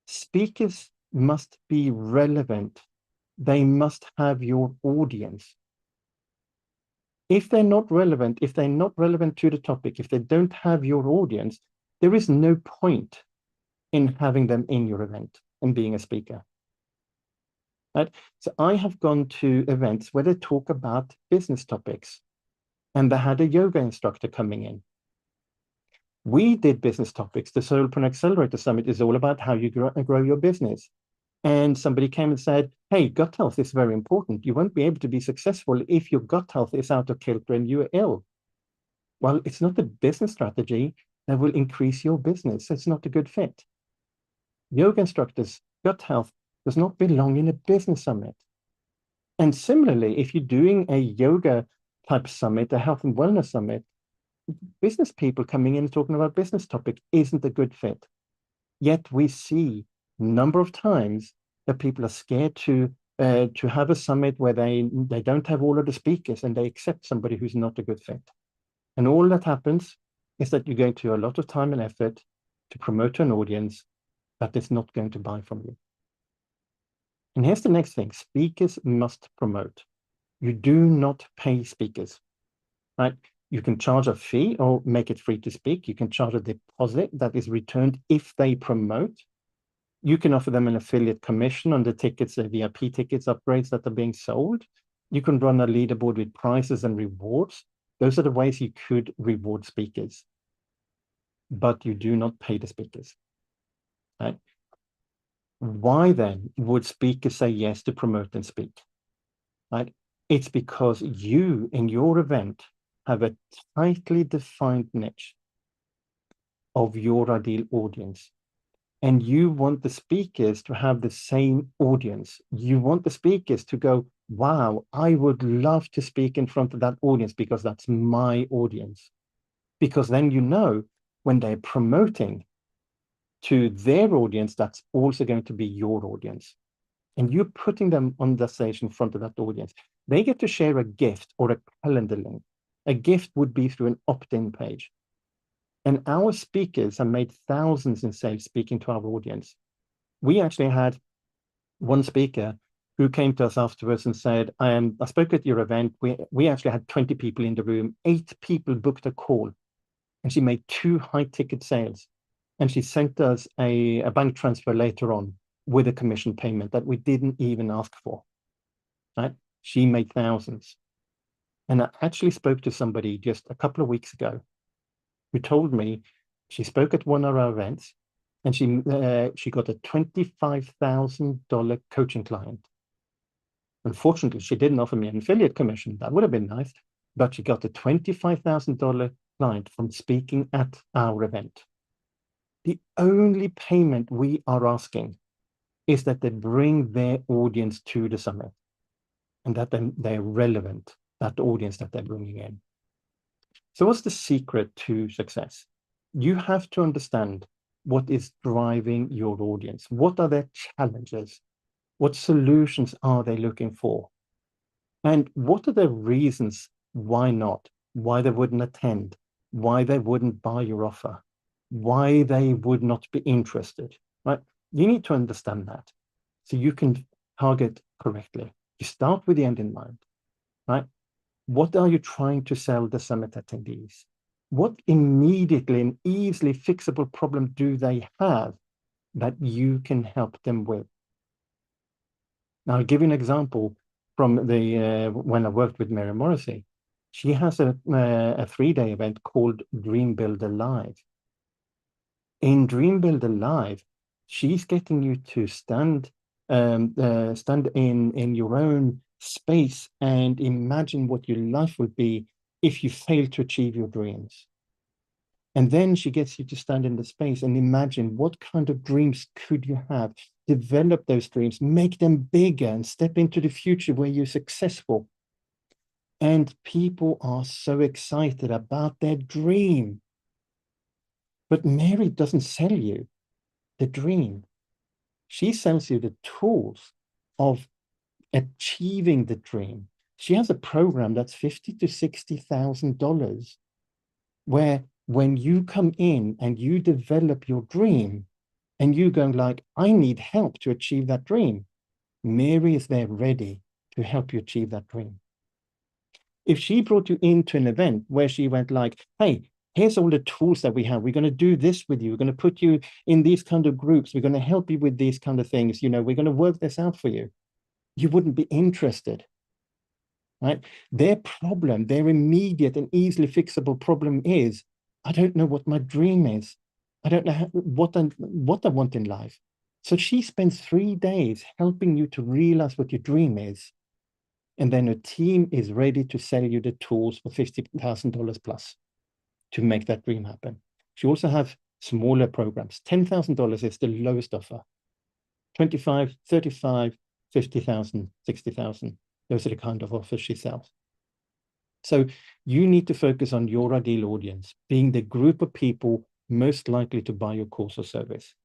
speakers must be relevant. They must have your audience. If they're not relevant, if they're not relevant to the topic, if they don't have your audience, there is no point in having them in your event and being a speaker. Right? So I have gone to events where they talk about business topics, and they had a yoga instructor coming in. We did business topics. The Solopreneur Accelerator Summit is all about how you grow your business. And somebody came and said, hey, gut health is very important. You won't be able to be successful if your gut health is out of kilter and you're ill. Well, it's not a business strategy that will increase your business. It's not a good fit. Yoga instructors, gut health does not belong in a business summit. And similarly, if you're doing a yoga type summit, a health and wellness summit, business people coming in and talking about business topic isn't a good fit. Yet we see a number of times that people are scared to have a summit where they don't have all of the speakers and they accept somebody who's not a good fit. And all that happens is that you're going to a lot of time and effort to promote an audience that is not going to buy from you. And here's the next thing. Speakers must promote. You do not pay speakers, right? You can charge a fee or make it free to speak. You can charge a deposit that is returned if they promote. You can offer them an affiliate commission on the tickets, the VIP tickets, upgrades that are being sold. You can run a leaderboard with prizes and rewards. Those are the ways you could reward speakers. But you do not pay the speakers, right? Why then would speakers say yes to promote and speak, right? It's because you, in your event, have a tightly defined niche of your ideal audience. And you want the speakers to have the same audience. You want the speakers to go, wow, I would love to speak in front of that audience because that's my audience. Because then you know when they're promoting to their audience, that's also going to be your audience. And you're putting them on the stage in front of that audience. They get to share a gift or a calendar link. A gift would be through an opt-in page. And our speakers have made thousands in sales speaking to our audience. We actually had one speaker who came to us afterwards and said, I spoke at your event. We actually had 20 people in the room. 8 people booked a call. And she made 2 high-ticket sales. And she sent us a bank transfer later on with a commission payment that we didn't even ask for. Right? She made thousands. And I actually spoke to somebody just a couple of weeks ago who told me she spoke at one of our events and she got a $25,000 coaching client. Unfortunately, she didn't offer me an affiliate commission. That would have been nice, but she got a $25,000 client from speaking at our event. The only payment we are asking is that they bring their audience to the summit and that they're relevant, that audience that they're bringing in. So what's the secret to success? You have to understand what is driving your audience. What are their challenges? What solutions are they looking for? And what are the reasons why not? Why they wouldn't attend? Why they wouldn't buy your offer? Why they would not be interested, right? You need to understand that so you can target correctly. You start with the end in mind, right? What are you trying to sell the summit attendees? What immediately and easily fixable problem do they have that you can help them with? Now, I'll give you an example from the when I worked with Mary Morrissey. She has a 3-day event called Dream Builder Live. In Dream Builder Live, she's getting you to stand in your own space and imagine what your life would be if you fail to achieve your dreams. And then she gets you to stand in the space and imagine what kind of dreams could you have, develop those dreams, make them bigger and step into the future where you're successful. And people are so excited about their dream. But Mary doesn't sell you the dream. She sells you the tools of achieving the dream. She has a program that's $50,000 to $60,000, where when you come in and you develop your dream and you go like, I need help to achieve that dream, Mary is there ready to help you achieve that dream. If she brought you into an event where she went like, hey, here's all the tools that we have. We're going to do this with you. We're going to put you in these kind of groups. We're going to help you with these kind of things. You know, we're going to work this out for you. You wouldn't be interested, right? Their problem, their immediate and easily fixable problem is, I don't know what my dream is. I don't know what I want in life. So she spends 3 days helping you to realize what your dream is. And then a team is ready to sell you the tools for $50,000 plus to make that dream happen. She also have smaller programs. $10,000 is the lowest offer. 25, 35, 50,000, 60,000. Those are the kind of offers she sells. So you need to focus on your ideal audience, being the group of people most likely to buy your course or service.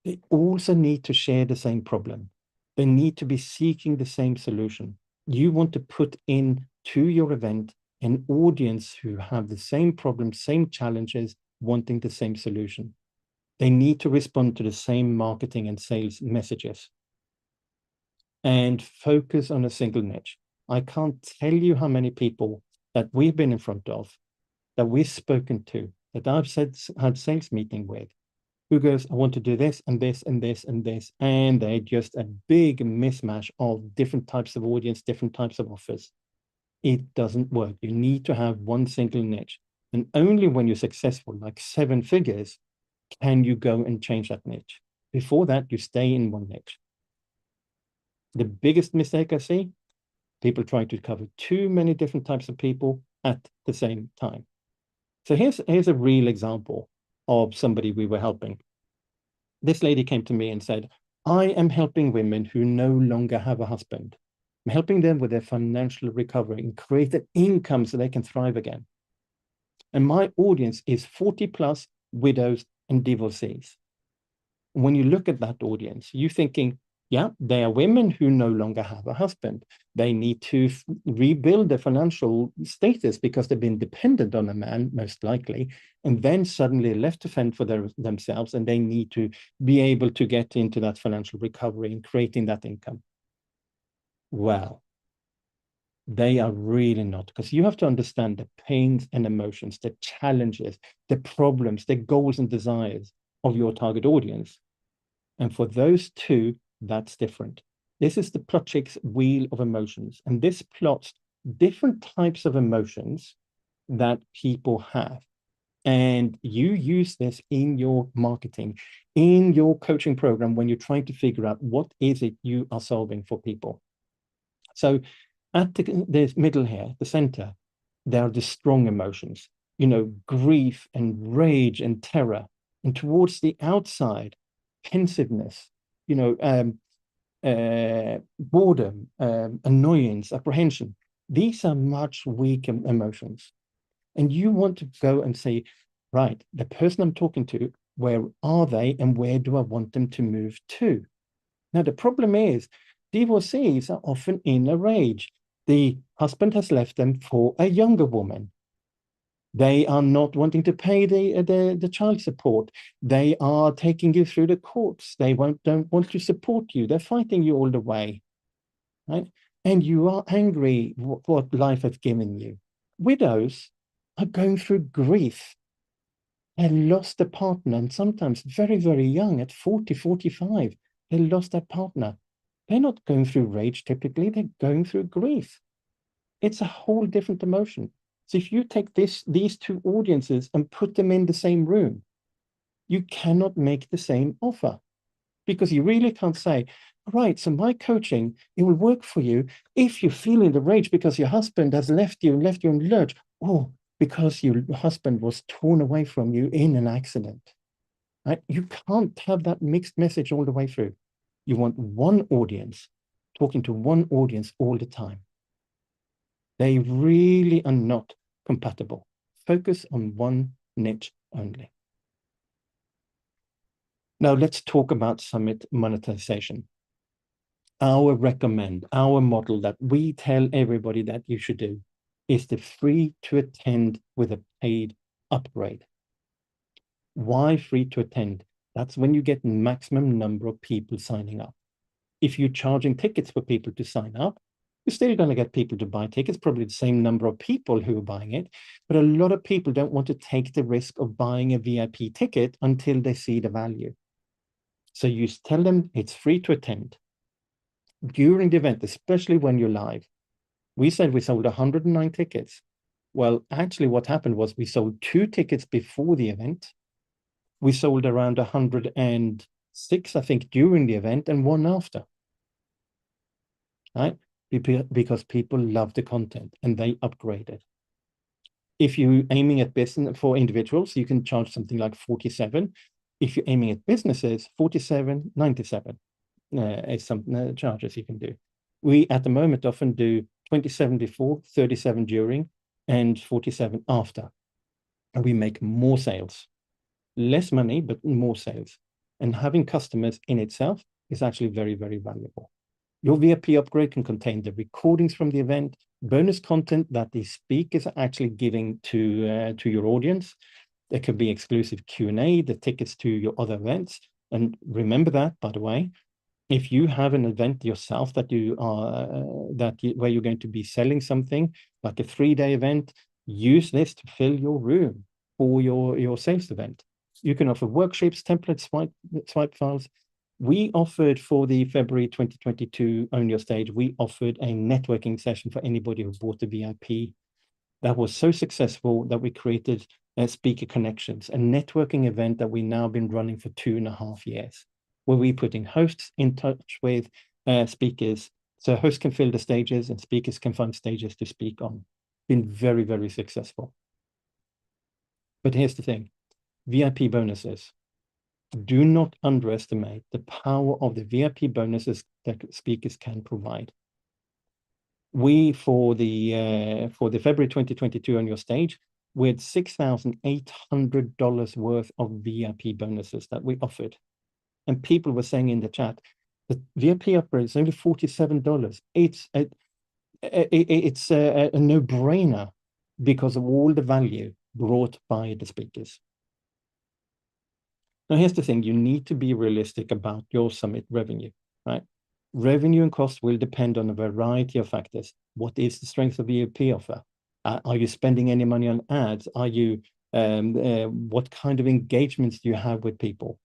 They also need to share the same problem. They need to be seeking the same solution. You want to put in to your event an audience who have the same problems, same challenges, wanting the same solution. They need to respond to the same marketing and sales messages. And focus on a single niche. I can't tell you how many people that we've been in front of, that we've spoken to, that I've had sales meeting with, who goes, I want to do this and this and this and this. And they're just a big mismatch of different types of audience, different types of offers. It doesn't work. You need to have one single niche. And only when you're successful, like 7 figures, can you go and change that niche. Before that, you stay in one niche. The biggest mistake I see, people trying to cover too many different types of people at the same time. So here's a real example of somebody we were helping. This lady came to me and said, I am helping women who no longer have a husband. I'm helping them with their financial recovery and create an income so they can thrive again. And my audience is 40 plus widows and divorcees. When you look at that audience, you're thinking, yeah, they are women who no longer have a husband. They need to rebuild their financial status because they've been dependent on a man, most likely, and then suddenly left to fend for themselves, and they need to be able to get into that financial recovery and creating that income. Well, they are really not, because you have to understand the pains and emotions, the challenges, the problems, the goals and desires of your target audience. And for those two, that's different. This is the Plotchik's wheel of emotions, and this plots different types of emotions that people have. And you use this in your marketing, in your coaching program, when you're trying to figure out what is it you are solving for people. So at the middle here, the center, there are the strong emotions, you know, grief and rage and terror. And towards the outside, pensiveness, you know, boredom, annoyance, apprehension. These are much weaker emotions. And you want to go and say, right, the person I'm talking to, where are they and where do I want them to move to? Now, the problem is divorcees are often in a rage. The husband has left them for a younger woman. They are not wanting to pay the child support. They are taking you through the courts. They don't want to support you. They're fighting you all the way, right? And you are angry what life has given you. Widows are going through grief. They lost a partner, and sometimes very, very young, at 40, 45, they lost their partner. They're not going through rage typically, they're going through grief. It's a whole different emotion. So if you take these two audiences and put them in the same room, you cannot make the same offer, because you really can't say, right, so my coaching, it will work for you if you feel in the rage because your husband has left you in the lurch, or because your husband was torn away from you in an accident. Right? You can't have that mixed message all the way through. You want one audience, talking to one audience all the time. They really are not compatible. Focus on one niche only. Now let's talk about summit monetization. Our model that we tell everybody that you should do is the free to attend with a paid upgrade. Why free to attend? That's when you get maximum number of people signing up. If you're charging tickets for people to sign up, you're still going to get people to buy tickets, probably the same number of people who are buying it, but a lot of people don't want to take the risk of buying a VIP ticket until they see the value. So you tell them it's free to attend. During the event, especially when you're live, we said we sold 109 tickets. Well, actually what happened was we sold 2 tickets before the event. We sold around 106, I think, during the event, and 1 after. Right? Because people love the content and they upgraded. If you're aiming at business for individuals, you can charge something like 47. If you're aiming at businesses, 47, 97 is some charges you can do. We, at the moment, often do 27 before, 37 during, and 47 after. And we make more sales. Less money, but more sales. And having customers in itself is actually very, very valuable. Your VIP upgrade can contain the recordings from the event, bonus content that the speakers are actually giving to your audience. There could be exclusive Q&A, the tickets to your other events. And remember that, by the way, if you have an event yourself that where you're going to be selling something, like a 3-day event, use this to fill your room for your sales event. You can offer worksheets, templates, swipe files. We offered for the February 2022 Own Your Stage, we offered a networking session for anybody who bought the VIP. That was so successful that we created Speaker Connections, a networking event that we've now been running for 2.5 years, where we're putting hosts in touch with speakers. So hosts can fill the stages and speakers can find stages to speak on. Been very, very successful. But here's the thing, VIP bonuses. Do not underestimate the power of the VIP bonuses that speakers can provide. We, for the February 2022 On Your Stage, we had $6,800 worth of VIP bonuses that we offered. And people were saying in the chat, the VIP upgrade is only $47. It's a no-brainer because of all the value brought by the speakers. Now, here's the thing, you need to be realistic about your summit revenue, right? Revenue and cost will depend on a variety of factors. What is the strength of the VIP offer? Are you spending any money on ads? Are you, what kind of engagements do you have with people,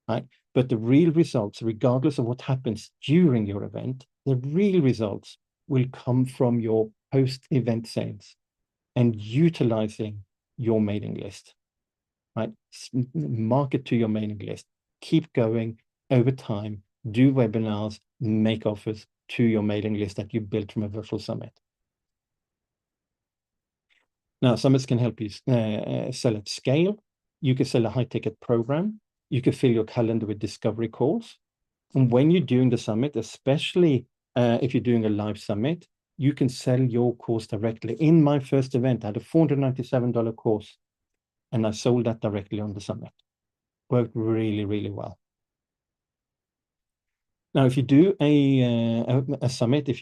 right? But the real results, regardless of what happens during your event, the real results will come from your post-event sales and utilizing your mailing list. Right? Market to your mailing list. Keep going over time. Do webinars, make offers to your mailing list that you built from a virtual summit. Now, summits can help you sell at scale. You can sell a high-ticket program. You can fill your calendar with discovery calls. And when you're doing the summit, especially if you're doing a live summit, you can sell your course directly. In my first event, I had a $497 course. and I sold that directly on the summit. Worked really, really well. Now, if you do a summit, I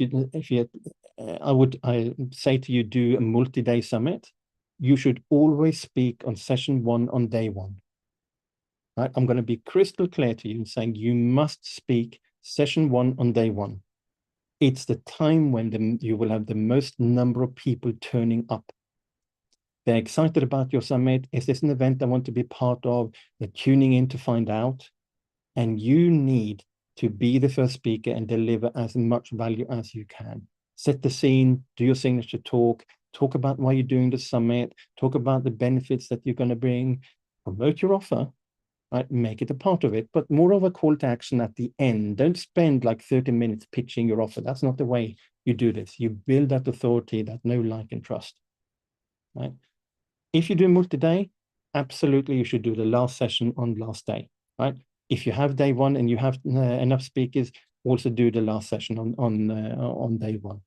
say to you, do a multi-day summit. You should always speak on session 1 on day 1. Right? I'm going to be crystal clear to you and saying you must speak session 1 on day 1. It's the time when you will have the most number of people turning up. They're excited about your summit. Is this an event I want to be part of? They're tuning in to find out. And you need to be the first speaker and deliver as much value as you can. Set the scene, do your signature talk about why you're doing the summit, talk about the benefits that you're going to bring, promote your offer, right? Make it a part of it, but more of a call to action at the end. Don't spend like 30 minutes pitching your offer. That's not the way you do this. You build that authority, that know, like, and trust, right? If you do multi-day, absolutely you should do the last session on last day, right? If you have day 1 and you have enough speakers, also do the last session on day 1,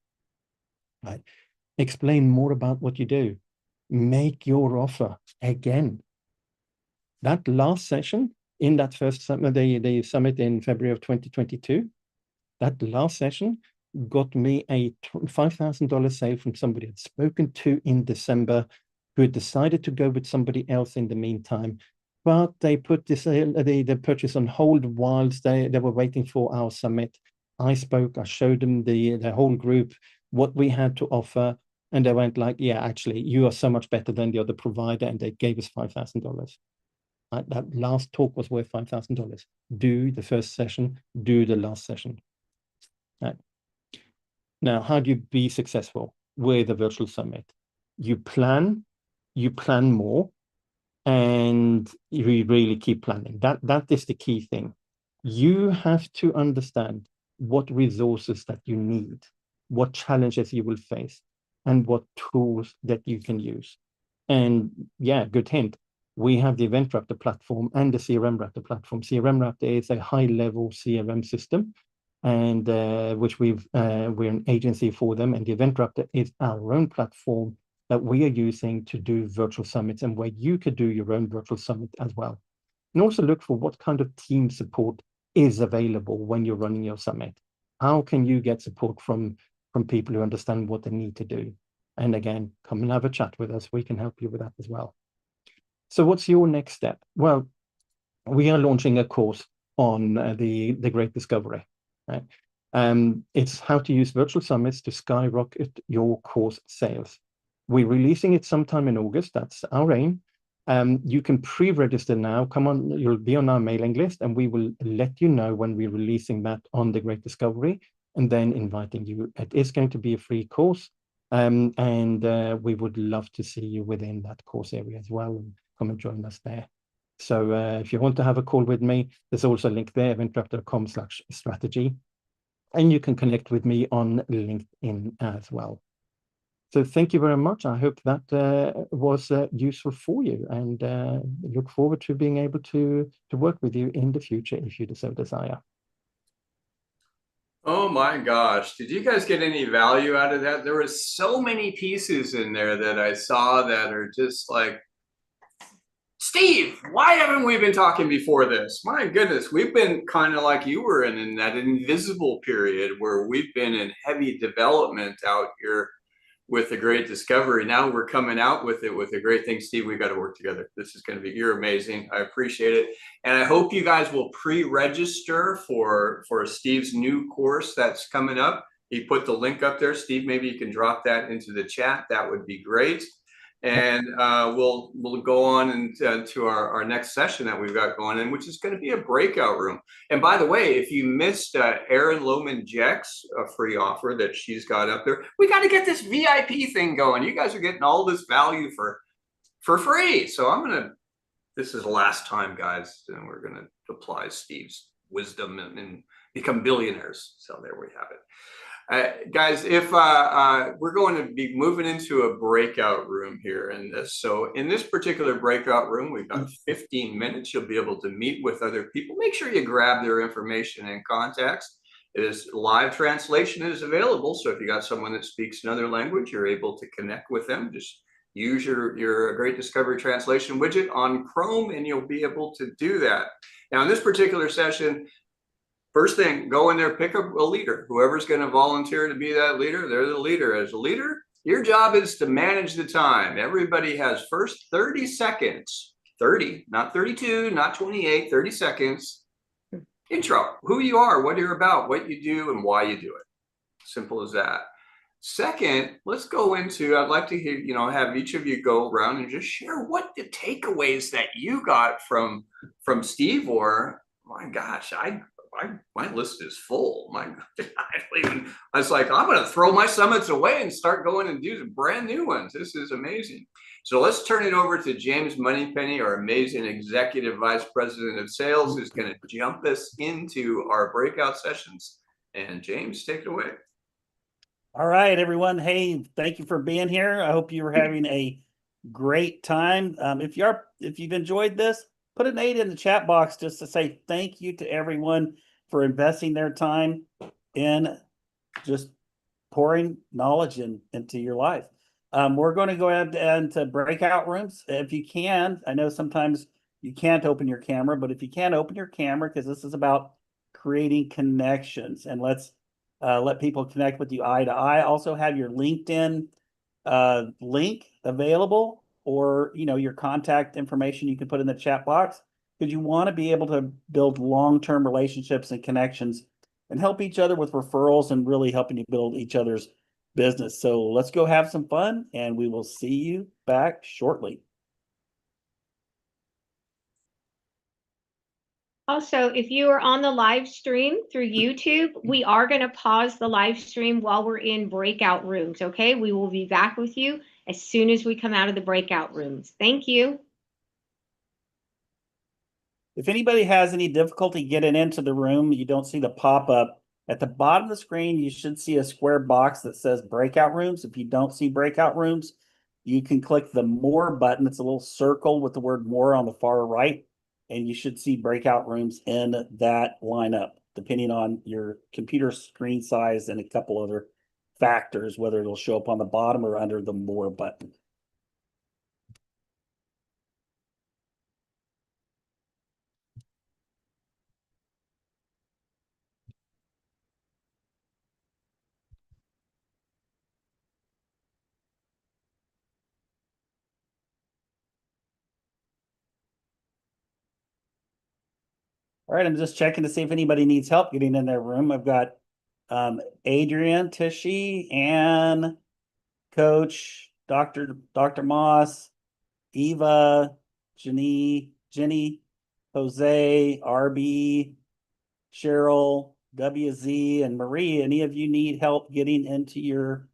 right? Explain more about what you do. Make your offer again. That last session in that first summit, the summit in February of 2022, that last session got me a $5,000 sale from somebody I'd spoken to in December, who had decided to go with somebody else in the meantime, but they put this the purchase on hold whilst they were waiting for our summit. I spoke, I showed them the whole group what we had to offer, and they went like, yeah, actually, you are so much better than the other provider, and they gave us $5,000. That last talk was worth $5,000. Do the first session, do the last session. Right. Now, how do you be successful with a virtual summit? You plan more, and you really keep planning. That is the key thing. You have to understand what resources that you need, what challenges you will face, and what tools that you can use. And yeah, good hint. We have the Event Raptor platform and the CRM Raptor platform. CRM Raptor is a high-level CRM system, and which we're an agency for them. And the Event Raptor is our own platform that we are using to do virtual summits, and where you could do your own virtual summit as well. And also look for what kind of team support is available when you're running your summit. How can you get support from people who understand what they need to do? And again, come and have a chat with us. We can help you with that as well. So what's your next step? Well, we are launching a course on the Great Discovery, right? It's how to use virtual summits to skyrocket your course sales. We're releasing it sometime in August. That's our aim. You can pre-register now. Come on, you'll be on our mailing list, and we will let you know when we're releasing that on the Great Discovery, and then inviting you. It is going to be a free course, and we would love to see you within that course area as well, and come and join us there. So if you want to have a call with me, there's also a link there, eventraptor.com/strategy, and you can connect with me on LinkedIn as well. So thank you very much. I hope that was useful for you, and look forward to being able to work with you in the future if you so desire. Oh my gosh, did you guys get any value out of that? There were so many pieces in there that I saw that are just like, Steve, why haven't we been talking before this? My goodness, we've been kind of like you were in that invisible period where we've been in heavy development out here with the Great Discovery. Now we're coming out with it with a great thing. Steve, we got to work together. This is going to be, you're amazing. I appreciate it. And I hope you guys will pre-register for Steve's new course that's coming up. He put the link up there. Steve, maybe you can drop that into the chat. That would be great. And we'll go on and to our next session that we've got going in, which is going to be a breakout room. And by the way, if you missed Erin Loman Jeck's free offer that she's got up there, we got to get this VIP thing going. You guys are getting all this value for free. So this is the last time, guys, and we're going to apply Steve's wisdom and become billionaires. So there we have it. Guys, if we're going to be moving into a breakout room here in this. So in this particular breakout room, we've got 15 minutes. You'll be able to meet with other people. Make sure you grab their information and contacts. Live translation is available. So if you got someone that speaks another language, you're able to connect with them. Just use your Great Discovery Translation widget on Chrome, and you'll be able to do that. Now, in this particular session, first thing, go in there, pick up a leader. Whoever's going to volunteer to be that leader, they're the leader. As a leader, your job is to manage the time. Everybody has first 30 seconds, 30, not 32, not 28, 30 seconds. Intro, who you are, what you're about, what you do, and why you do it. Simple as that. Second, let's go into, I'd like to hear, have each of you go around and just share what the takeaways that you got from Steve, or my gosh, my list is full. My I was like, I'm going to throw my summits away and start going and do some brand new ones. This is amazing. So let's turn it over to James Moneypenny, our amazing Executive Vice President of Sales, who's going to jump us into our breakout sessions. And James, take it away. All right, everyone. Hey, thank you for being here. I hope you were having a great time. If you've enjoyed this, put an 8 in the chat box just to say thank you to everyone for investing their time in just pouring knowledge into your life. We're going to go ahead into breakout rooms. If you can, I know sometimes you can't open your camera, but if you can, open your camera, because this is about creating connections, and let's let people connect with you eye to eye. Also have your LinkedIn link available, or your contact information you can put in the chat box, because you want to be able to build long-term relationships and connections and help each other with referrals and really helping you build each other's business. So let's go have some fun, and we will see you back shortly. Also, if you are on the live stream through YouTube, we are going to pause the live stream while we're in breakout rooms, okay? We will be back with you as soon as we come out of the breakout rooms. Thank you. If anybody has any difficulty getting into the room, you don't see the pop-up, at the bottom of the screen, you should see a square box that says breakout rooms. If you don't see breakout rooms, you can click the more button. It's a little circle with the word more on the far right, and you should see breakout rooms in that lineup, depending on your computer screen size and a couple other factors, whether it'll show up on the bottom or under the more button. All right, I'm just checking to see if anybody needs help getting in their room. I've got Adrian, Tishy, Ann, Coach, Dr. Moss, Eva, Jenny, Jose, RB, Cheryl, WZ, and Marie. Any of you need help getting into your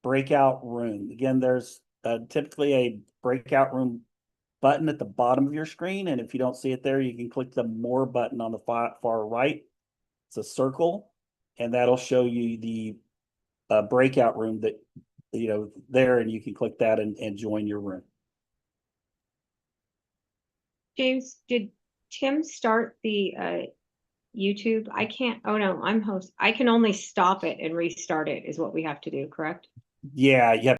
breakout room? Again, there's typically a breakout room button at the bottom of your screen, and if you don't see it there, you can click the more button on the far right. It's a circle, and that'll show you the breakout room that there, and you can click that and join your room. James, did Tim start the YouTube? I can't. Oh no, I'm host. I can only stop it and restart it is what we have to do, correct? Yeah, you have